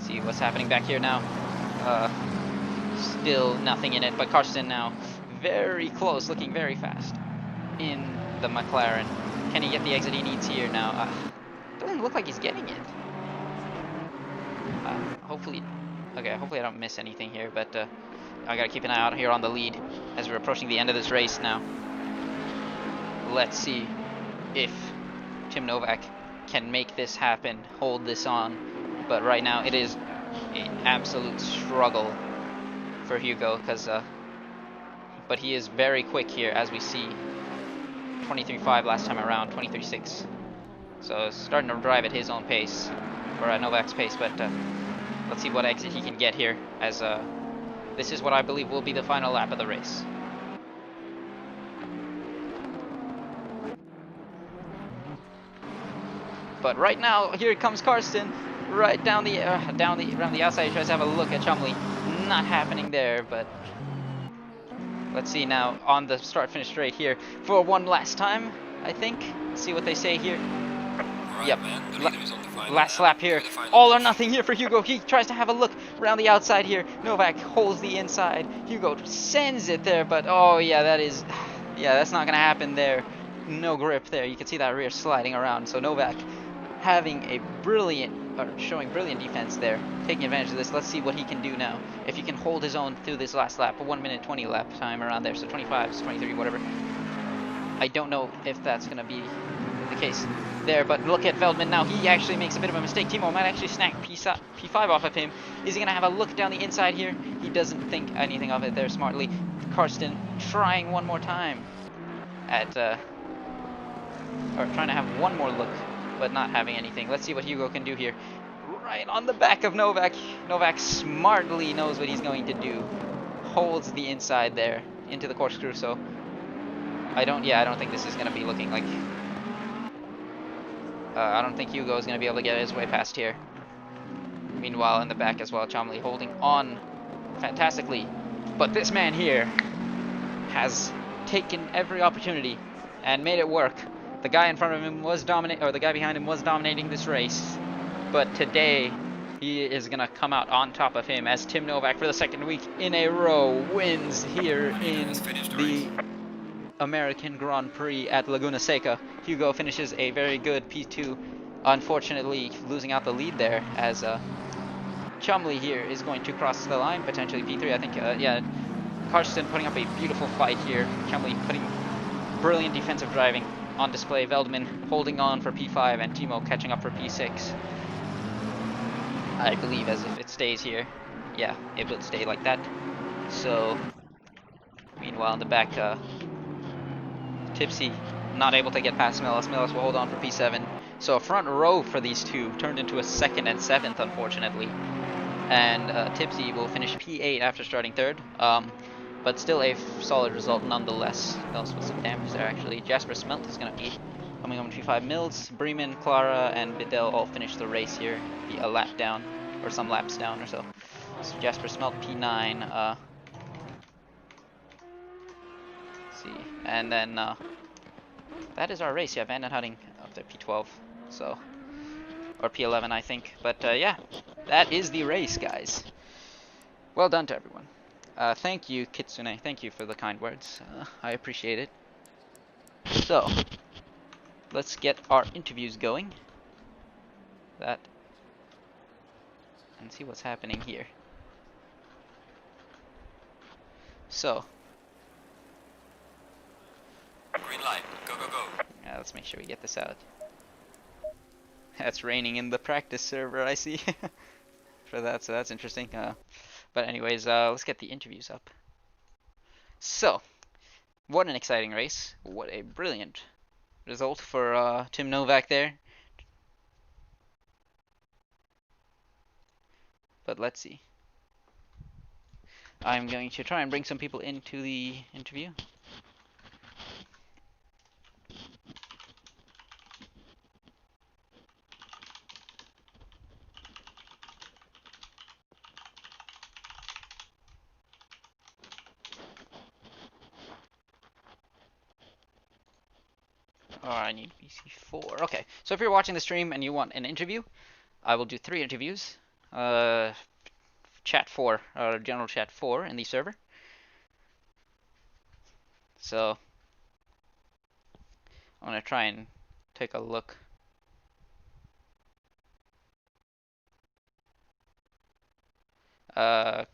See what's happening back here now. Still nothing in it, but Karsten now very close, looking very fast in the McLaren. Can he get the exit he needs here now? Doesn't look like he's getting it. Hopefully I don't miss anything here, but I gotta keep an eye out here on the lead as we're approaching the end of this race now. Let's see if Tim Novak can make this happen, hold this on. But right now it is an absolute struggle for Hugo, but he is very quick here, as we see. 23.5 last time around, 23.6. So starting to drive at his own pace, or at Novak's pace. But let's see what exit he can get here, as this is what I believe will be the final lap of the race. But right now, here comes Karsten, right around the outside. He tries to have a look at Chumley. Not happening there, but let's see now on the start-finish straight here for one last time, I think. Let's see what they say here. Right, yep, last lap here. All or nothing here for Hugo. He tries to have a look around the outside here. Novak holds the inside. Hugo sends it there, but oh yeah, that's not gonna happen there. No grip there. You can see that rear sliding around. So Novak having a showing brilliant defense there, taking advantage of this. Let's see what he can do now. If he can hold his own through this last lap, a 1 minute 20 lap time around there, so 25, 23, whatever. I don't know if that's going to be the case there, but look at Veldman now. He actually makes a bit of a mistake. Timo might actually snag P5 off of him. Is he going to have a look down the inside here? He doesn't think anything of it there smartly. Karsten trying one more time at, or trying to have one more look, but not having anything. Let's see what Hugo can do here. Right on the back of Novak. Novak smartly knows what he's going to do. Holds the inside there into the corkscrew. So I don't think this is going to be looking like. I don't think Hugo is going to be able to get his way past here. Meanwhile, in the back as well, Chumley holding on fantastically. But this man here has taken every opportunity and made it work. The guy in front of him was the guy behind him was dominating this race. But today, he is going to come out on top of him as Tim Novak, for the second week in a row, wins here in the American Grand Prix at Laguna Seca. Hugo finishes a very good P2, unfortunately losing out the lead there, as Chumley here is going to cross the line, potentially P3. I think, Karsten putting up a beautiful fight here. Chumley putting brilliant defensive driving on display. Veldman holding on for P5 and Timo catching up for P6. I believe as if it stays here. Yeah, it will stay like that. So, meanwhile in the back, Tipsy not able to get past Smelis. Smelis will hold on for P7. So a front row for these two turned into a 2nd and 7th, unfortunately. And Tipsy will finish P8 after starting 3rd. But still a solid result nonetheless. Mills with some damage there actually. Jasper Smelt is going to be coming home to P5. Mills, Bremen, Clara, and Bidell all finish the race here. Be a lap down, or some laps down or so. So Jasper Smelt P9. Let's see. And then that is our race. Yeah, Van den Hutting up to P12. So, or P11 I think. But yeah, that is the race, guys. Well done to everyone. Thank you, Kitsune. Thank you for the kind words. I appreciate it. So, let's get our interviews going. And see what's happening here. So, Let's make sure we get this out. That's raining in the practice server, I see. For that, so that's interesting. But anyways, let's get the interviews up. So, what an exciting race. What a brilliant result for Tim Novak there. But let's see. I'm going to try and bring some people into the interview. Oh, I need BC4. Okay, so if you're watching the stream and you want an interview, I will do 3 interviews. Chat 4, general chat 4 in the server. So I'm gonna try and take a look. I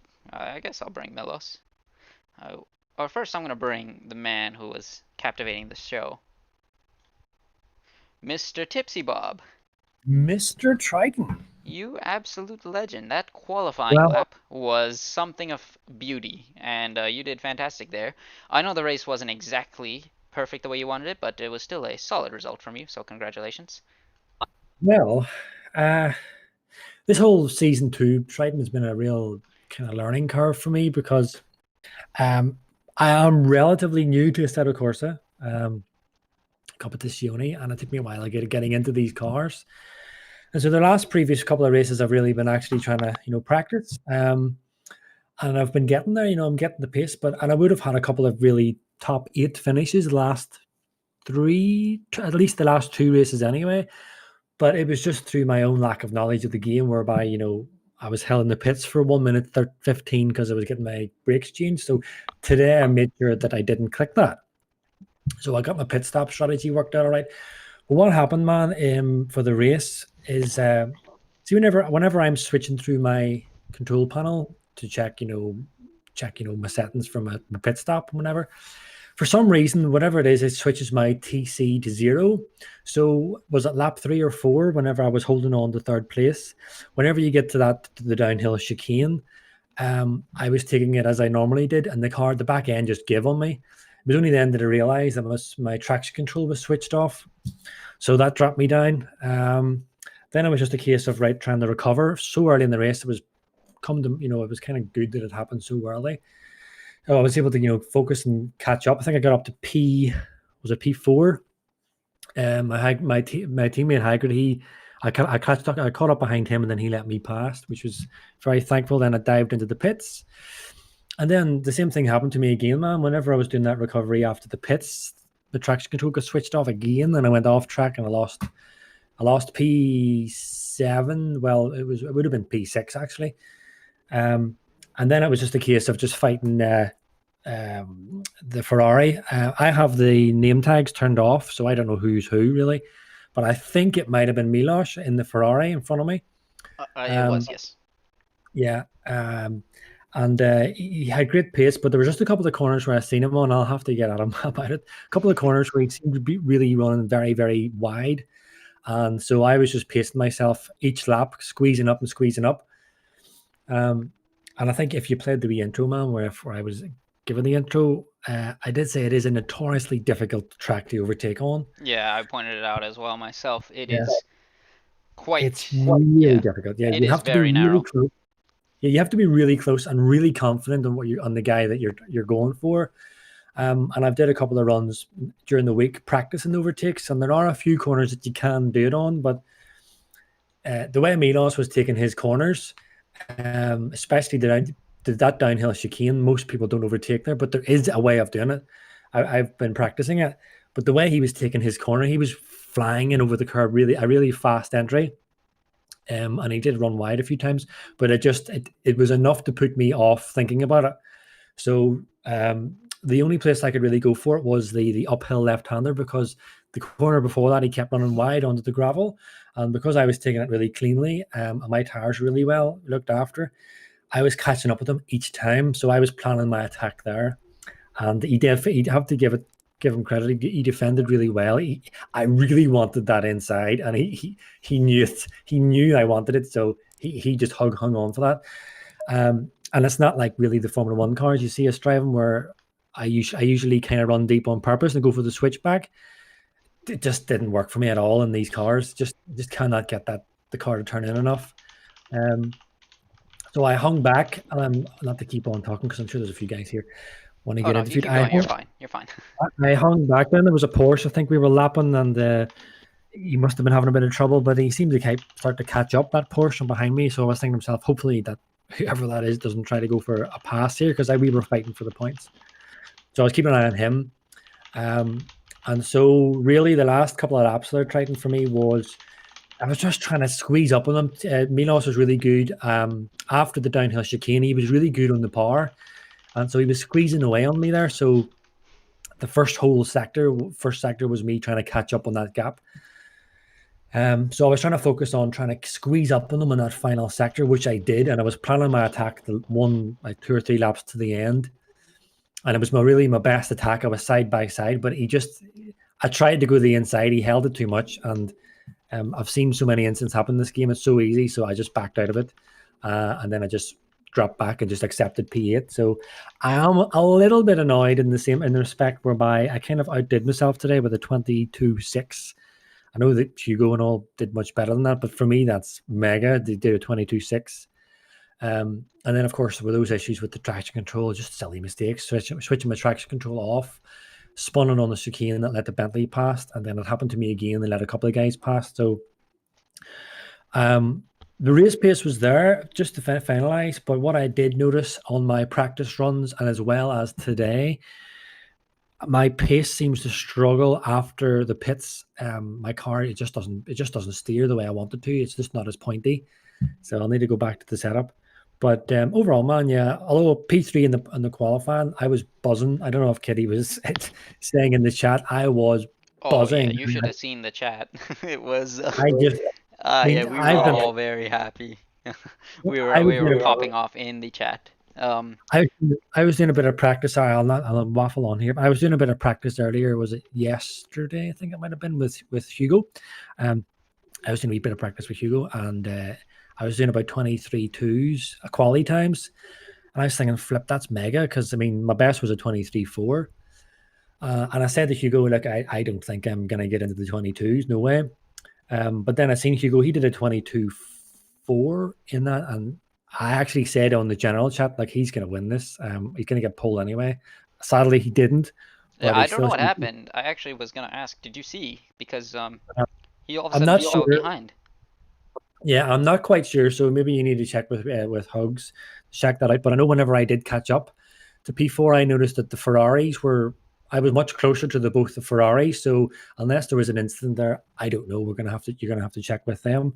guess I'll bring Milos. Or first I'm gonna bring the man who was captivating the show, Mr. Tipsy Bob. Mr. Triton. You absolute legend. That qualifying lap was something of beauty, and you did fantastic there. I know the race wasn't exactly perfect the way you wanted it, but it was still a solid result from you, so congratulations. Well, this whole season 2, Triton has been a real kind of learning curve for me because I am relatively new to Assetto Corsa Competizione, and it took me a while to getting into these cars. And so the previous couple of races, I've really been actually trying to, practice. And I've been getting there, I'm getting the pace, and I would have had a couple of really top 8 finishes the last 3, at least the last 2 races anyway. But it was just through my own lack of knowledge of the game, whereby, I was held in the pits for 1 minute 15 because I was getting my brakes changed. So today I made sure that I didn't click that. So I got my pit stop strategy worked out all right. But what happened, man, for the race is, see, whenever I'm switching through my control panel to check my settings from my pit stop, whenever, for some reason, whatever it is, it switches my TC to 0. So was it lap 3 or 4? Whenever I was holding on to 3rd place, whenever you get to the downhill chicane, I was taking it as I normally did, and the back end just gave on me. It was only then that I realized that my traction control was switched off. So that dropped me down. Then it was just a case of trying to recover. So early in the race, it was it was kind of good that it happened so early. I was able to focus and catch up. I think I got up to P4. My teammate Hagrid, I caught up behind him, and then he let me past, which was very thankful. Then I dived into the pits, and then the same thing happened to me again, man. Whenever I was doing that recovery after the pits, the traction control got switched off again, and I went off track, and I lost P7. Well, it would have been P6 actually. And then it was just a case of just fighting the Ferrari. I have the name tags turned off, so I don't know who's who really, but I think it might have been Milos in the Ferrari in front of me. It was, yes. Yeah. And he had great pace, but there was just a couple of corners where I seen him on. I'll have to get at him about it. A couple of corners where he seemed to be really running very, very wide. And so I was just pacing myself each lap, squeezing up. And I think if you played the wee intro, man, where I was given the intro, I did say it is a notoriously difficult track to overtake on. Yeah, I pointed it out as well myself. It's really difficult. Yeah, you have to be really narrow. Close. Yeah, you have to be really close and really confident on the guy that you're going for. And I've did a couple of runs during the week practicing overtakes, and there are a few corners that you can do it on, but the way Milos was taking his corners, especially that downhill chicane, most people don't overtake there, but there is a way of doing it. I've been practicing it, but the way he was taking his corner, he was flying in over the curb, a really fast entry. And he did run wide a few times, but it was enough to put me off thinking about it. So the only place I could really go for it was the uphill left-hander, because the corner before that he kept running wide onto the gravel, and because I was taking it really cleanly, and my tires really well looked after, I was catching up with him each time. So I was planning my attack there, and he'd have to give it give him credit. He defended really well. I really wanted that inside, and he knew it. He knew I wanted it, so he just hung on for that. And it's not like really the Formula One cars you see us driving, where I usually kind of run deep on purpose and go for the switchback. It just didn't work for me at all in these cars. Just cannot get the car to turn in enough. So I hung back, and not to keep on talking because I'm sure there's a few guys here want to Oh get no, you interviewed. keep going. You're fine. You're fine. I hung back. Then there was a Porsche. I think we were lapping, and he must have been having a bit of trouble, but he seemed to start to catch up, that Porsche behind me. So I was thinking to myself, hopefully that whoever that is doesn't try to go for a pass here, because we were fighting for the points. So I was keeping an eye on him. And so really the last couple of laps that are Triton for me was I was just trying to squeeze up on him. Milos was really good. After the downhill chicane, he was really good on the power. And so he was squeezing away on me there. So the first sector was me trying to catch up on that gap. So I was trying to focus on trying to squeeze up on them in that final sector, which I did. And I was planning my attack like 2 or 3 laps to the end. And it was really my best attack. I was side by side, but I tried to go to the inside. He held it too much. And I've seen so many incidents happen in this game. It's so easy. So I just backed out of it. And then I just dropped back and just accepted P8. So I am a little bit annoyed in the respect whereby I kind of outdid myself today with a 22.6. I know that Hugo and all did much better than that, but for me, that's mega. They did a 22.6. And then, of course, there were those issues with the traction control, just silly mistakes, switching my traction control off, spun it on the chicane that let the Bentley past, and then it happened to me again. They let a couple of guys pass. So the race pace was there just to finalize, but what I did notice on my practice runs and as well as today, my pace seems to struggle after the pits. My car it just doesn't steer the way I want it to. It's just not as pointy, so I'll need to go back to the setup. But overall, man, yeah. Although P3 in the qualifying, I was buzzing. I don't know if Kitty was saying in the chat, I was buzzing. Oh yeah, you should have seen the chat. It was. I just, Yeah, we were all very happy. we were popping off in the chat. I was doing a bit of practice. Sorry, I'll waffle on here. I was doing a bit of practice earlier. Was it yesterday? I think it might have been with Hugo. I was doing a bit of practice with Hugo, and I was doing about 23.2s quality times. And I was thinking, flip, that's mega, because I mean my best was a 23.4. And I said to Hugo, look, I don't think I'm gonna get into the 22s, no way. But then I seen Hugo, he did a 22.4 in that, and I actually said on the general chat, like, he's going to win this. He's going to get pulled anyway. Sadly, he didn't. Yeah, I don't know what happened. I actually was going to ask, did you see? Because he all of a sudden fell behind. Yeah, I'm not quite sure. So maybe you need to check with Hugs, check that out. But I know whenever I did catch up to P4, I noticed that the Ferraris I was much closer to both the Ferraris. So unless there was an incident there, I don't know. You're going to have to check with them.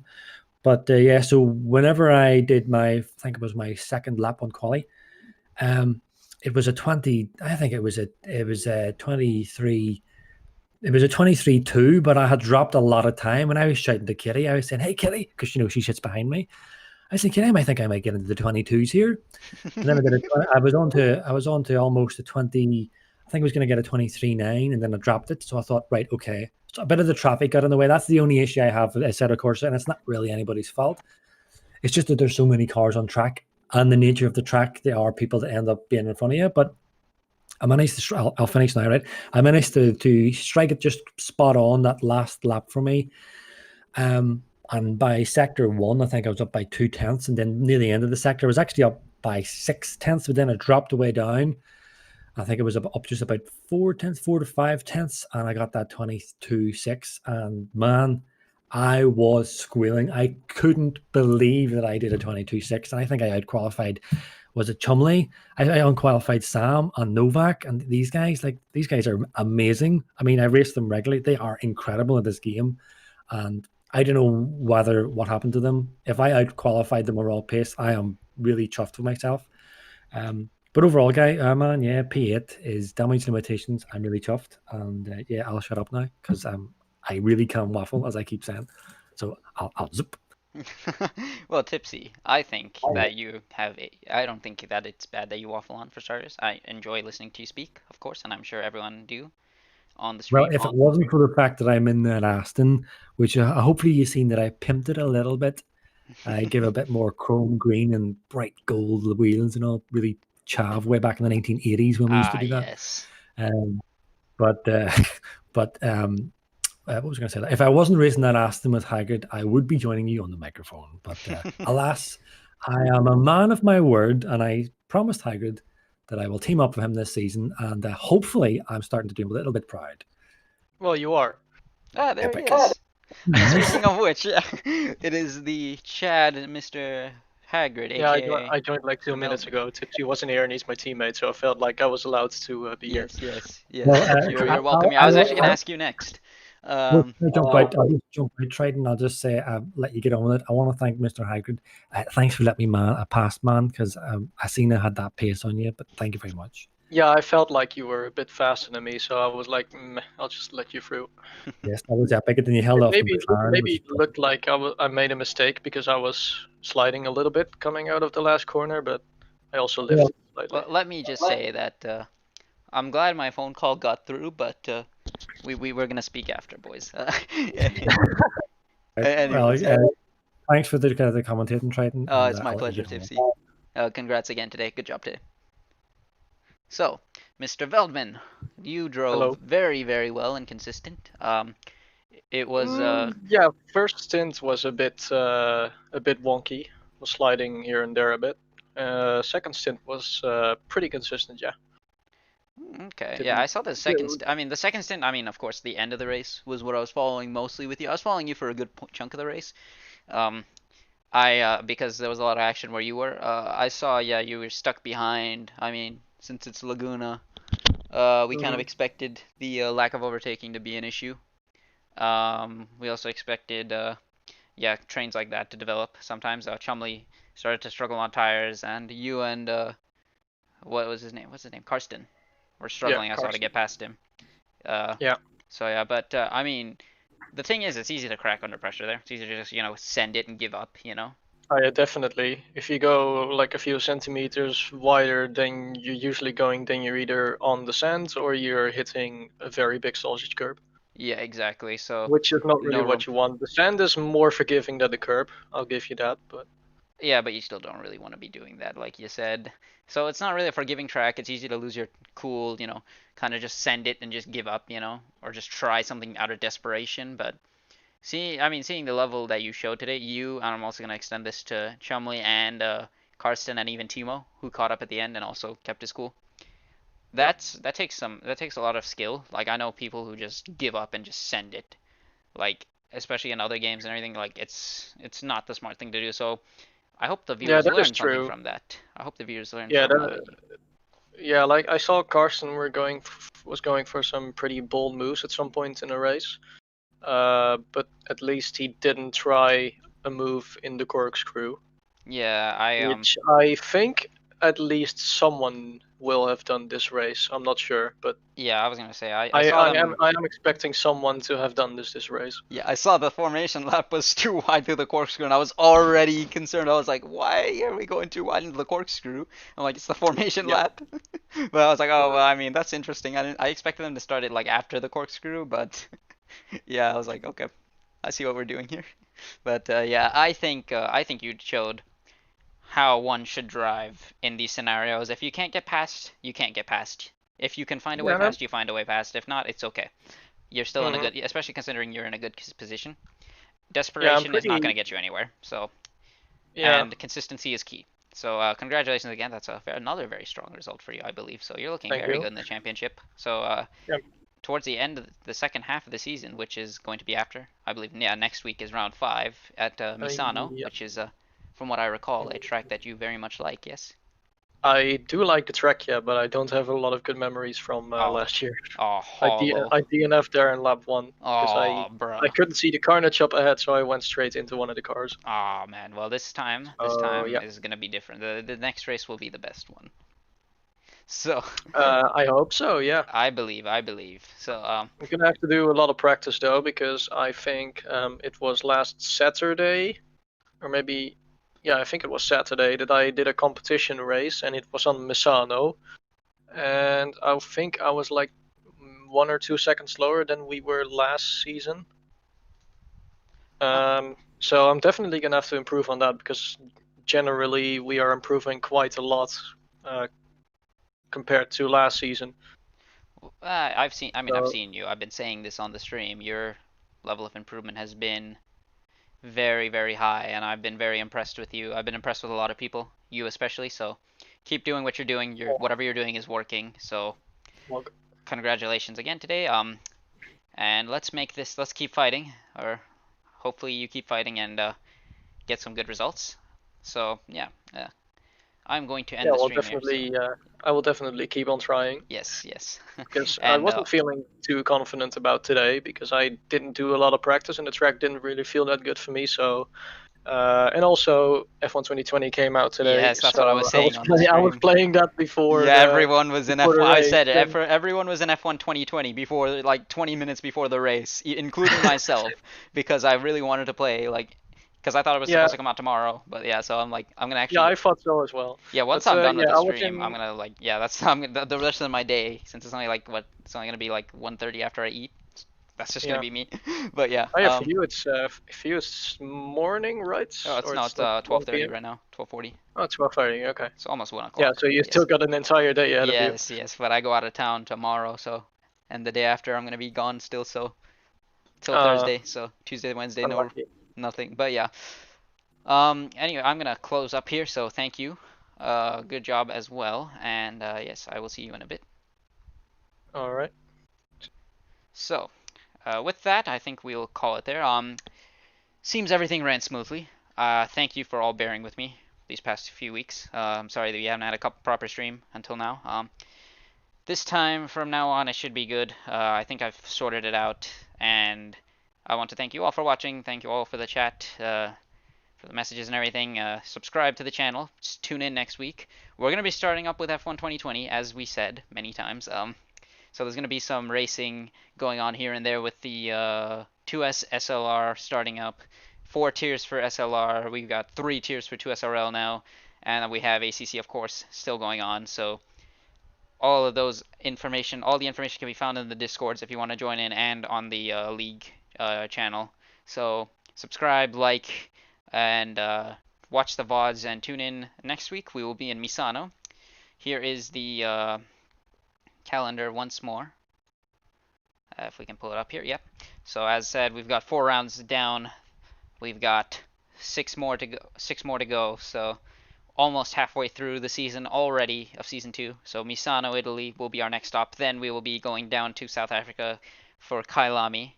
But yeah, so whenever I did I think it was my second lap on quali, it was a 20. I think it was a 23. It was a 23.2, but I had dropped a lot of time, and I was shouting to Kitty. I was saying, "Hey, Kitty," because she sits behind me. I said, "Kitty, I think I might get into the 22s here." And then I was on to almost a 20. I think I was going to get a 23.9, and then I dropped it. So I thought, right, okay. So a bit of the traffic got in the way. That's the only issue I have with Assetto Corsa, and it's not really anybody's fault. It's just that there's so many cars on track, and the nature of the track, there are people that end up being in front of you. But I managed to, I'll finish now, right? I managed to strike it just spot on that last lap for me. And by sector 1, I think I was up by 0.2, and then near the end of the sector, I was actually up by 0.6, but then it dropped away down. I think it was up just about 4 to 5 tenths, and I got that 22.6. And man, I was squealing. I couldn't believe that I did a 22.6, and I think I outqualified. Was it Chumley? I unqualified Sam and Novak, and these guys are amazing. I mean, I race them regularly. They are incredible at this game, and I don't know what happened to them. If I outqualified them overall pace, I am really chuffed with myself. But overall, man, yeah, P8 is damage limitations. I'm really chuffed, and yeah, I'll shut up now because I really can waffle, as I keep saying. So I'll zip. Well, Tipsy, I think that you have. I don't think that it's bad that you waffle on, for starters. I enjoy listening to you speak, of course, and I'm sure everyone do. on the Well, street. if it wasn't for the fact that I'm in that Aston, which hopefully you've seen that I pimped it a little bit. I give a bit more chrome green and bright gold wheels and all, really chav way back in the 1980s when we used to do that. Yes. But what was I going to say? If I wasn't racing that Aston with Haggard, I would be joining you on the microphone. But alas, I am a man of my word, and I promised Haggard that I will team up with him this season, and hopefully I'm starting to do him a little bit proud. Well, you are. Ah, there Epic. he is. Speaking of which, yeah, it is the Chad, Mr. Haggard, Yeah, aka. I joined like 2 minutes ago. Tipsy wasn't here and he's my teammate, so I felt like I was allowed to be here. Yes. Well, You're welcome here. I was actually going to ask you next. I'll just jump right, Triton. I'll just say, let you get on with it. I want to thank Mr. Haggard. Thanks for letting me pass, man, because I seen I had that pace on you, but thank you very much. Yeah, I felt like you were a bit faster than me, so I was like, I'll just let you through. Yes, that was epic. And you held off. Maybe it looked like I made a mistake because I was sliding a little bit coming out of the last corner, but I also lifted slightly. Well, let me just say that I'm glad my phone call got through, but we were going to speak after, boys. Thanks for the commentating, Triton. It's my pleasure, Tipsy. Congrats again today. Good job today. So, Mr. Veldman, you drove very, very well and consistent. It was yeah, first stint was a bit wonky. Was sliding here and there a bit. Second stint was pretty consistent, yeah. Okay, yeah, I saw the second. The second stint. Of course, the end of the race was what I was following mostly with you. I was following you for a good chunk of the race. Because there was a lot of action where you were. I saw, you were stuck behind. Since it's Laguna, we kind of expected the lack of overtaking to be an issue. We also expected, trains like that to develop. Sometimes Chumley started to struggle on tires, and you and what was his name? What's his name? Karsten were struggling. I saw to get past him. So yeah, but the thing is, it's easy to crack under pressure there. It's easy to just send it and give up. Yeah, definitely. If you go like a few centimeters wider than you're usually going, then you're either on the sand or you're hitting a very big sausage curb. Yeah, exactly. So which is not really what you want. The sand is more forgiving than the curb. I'll give you that, but yeah, but you still don't really want to be doing that, like you said. So it's not really a forgiving track. It's easy to lose your cool, kind of just send it and just give up, or just try something out of desperation. But seeing the level that you showed today, and I'm also gonna extend this to Chumley and Karsten and even Timo, who caught up at the end and also kept his cool. That takes a lot of skill. Like, I know people who just give up and just send it, like especially in other games and everything. Like, it's not the smart thing to do. So I hope the viewers learn something from that. I hope the viewers learn from that. Yeah, like I saw Karsten was going for some pretty bold moves at some point in the race. But at least he didn't try a move in the corkscrew. Yeah, which I think at least someone will have done this race. I'm not sure, but yeah, I was gonna say I am expecting someone to have done this race. Yeah, I saw the formation lap was too wide through the corkscrew, and I was already concerned. I was like, why are we going too wide into the corkscrew? I'm like, it's the formation lap. But I was like, oh well, that's interesting. I expected them to start it like after the corkscrew, but yeah, I was like, okay, I see what we're doing here. But I think you showed how one should drive in these scenarios. If you can't get past, you can't get past. If you can find a way past, you find a way past. If not, it's okay. You're still in a good, especially considering you're in a good position. Desperation is not going to get you anywhere. So, and consistency is key. So, congratulations again. That's another very strong result for you, I believe. So you're looking very good in the championship. So, towards the end of the second half of the season, which is going to be after, I believe, next week is round 5 at Misano, which is, from what I recall, a track that you very much like, yes? I do like the track, but I don't have a lot of good memories from last year. I DNF'd there in lap 1 because I couldn't see the carnage up ahead, so I went straight into one of the cars. Oh man, well this time is gonna be different. The next race will be the best one. So I hope so, yeah. I believe. So I'm gonna have to do a lot of practice though, because I think it was last Saturday, or maybe. Yeah, I think it was Saturday that I did a competition race, and it was on Misano. And I think I was like 1 or 2 seconds slower than we were last season. So I'm definitely gonna have to improve on that, because generally we are improving quite a lot compared to last season. I've seen you. I've been saying this on the stream. Your level of improvement has been very, very high, and I've been very impressed with you. I've been impressed with a lot of people, you especially. So keep doing what you're doing. Whatever you're doing is working. So Well, congratulations again today. And let's keep fighting, or hopefully you keep fighting and get some good results. So yeah, I'm going to end the stream here. So. I will definitely keep on trying. Yes. Because And, I wasn't feeling too confident about today, because I didn't do a lot of practice and the track didn't really feel that good for me. So, and also F1 2020 came out today. Yes, that's so what I was saying on the stream. I was playing that before. Yeah, everyone was in F1. I said it. And Everyone was in F1 2020 before, like 20 minutes before the race, including myself, because I really wanted to play, like, because I thought it was supposed to come out tomorrow. But yeah, so I'm like, I'm gonna actually. Yeah, I thought so as well. Yeah, once But, I'm done with yeah, the I was stream, I'm gonna like, yeah, that's the rest of my day, since it's only like what, it's only gonna be like 1:30 after I eat. That's just gonna be me. But yeah. Oh, yeah, for you it's morning, right? Oh, it's Or not like 12:30 right now. 12:40. Oh, 12:30. Okay. It's almost 1 o'clock. Yeah, so you still got an entire day ahead of you. Yes, but I go out of town tomorrow, so, and the day after I'm gonna be gone still, so till Thursday, so Tuesday, Wednesday, nothing. But yeah. Anyway, I'm gonna close up here, so thank you. Good job as well, and yes, I will see you in a bit. All right. So, with that, I think we'll call it there. Seems everything ran smoothly. Thank you for all bearing with me these past few weeks. I'm sorry that we haven't had a proper stream until now. This time from now on, it should be good. I think I've sorted it out, and I want to thank you all for watching. Thank you all for the chat, for the messages and everything. Subscribe to the channel. Just tune in next week. We're going to be starting up with F1 2020, as we said many times. So there's going to be some racing going on here and there with the 2S SLR starting up. 4 tiers for SLR. We've got 3 tiers for 2SRL now. And we have ACC, of course, still going on. So all of those information, all the information can be found in the Discords if you want to join in, and on the League channel. So subscribe, like, and watch the VODs, and tune in next week. We will be in Misano. Here is the calendar once more. If we can pull it up here, yep. So as said, we've got 4 rounds down. We've got 6 more to go. 6 more to go. So almost halfway through the season already of season 2. So Misano, Italy will be our next stop. Then we will be going down to South Africa for Kailami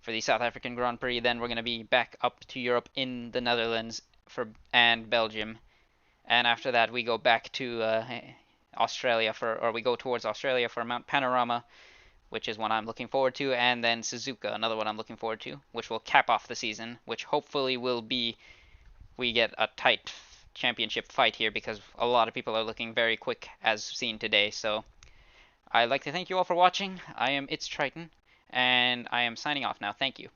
for the South African Grand Prix. Then we're going to be back up to Europe in the Netherlands and Belgium. And after that, we go back to Australia we go towards Australia for Mount Panorama, which is one I'm looking forward to, and then Suzuka, another one I'm looking forward to, which will cap off the season, which hopefully will be, we get a tight championship fight here, because a lot of people are looking very quick, as seen today. So I'd like to thank you all for watching. I am It's Triton, and I am signing off now. Thank you.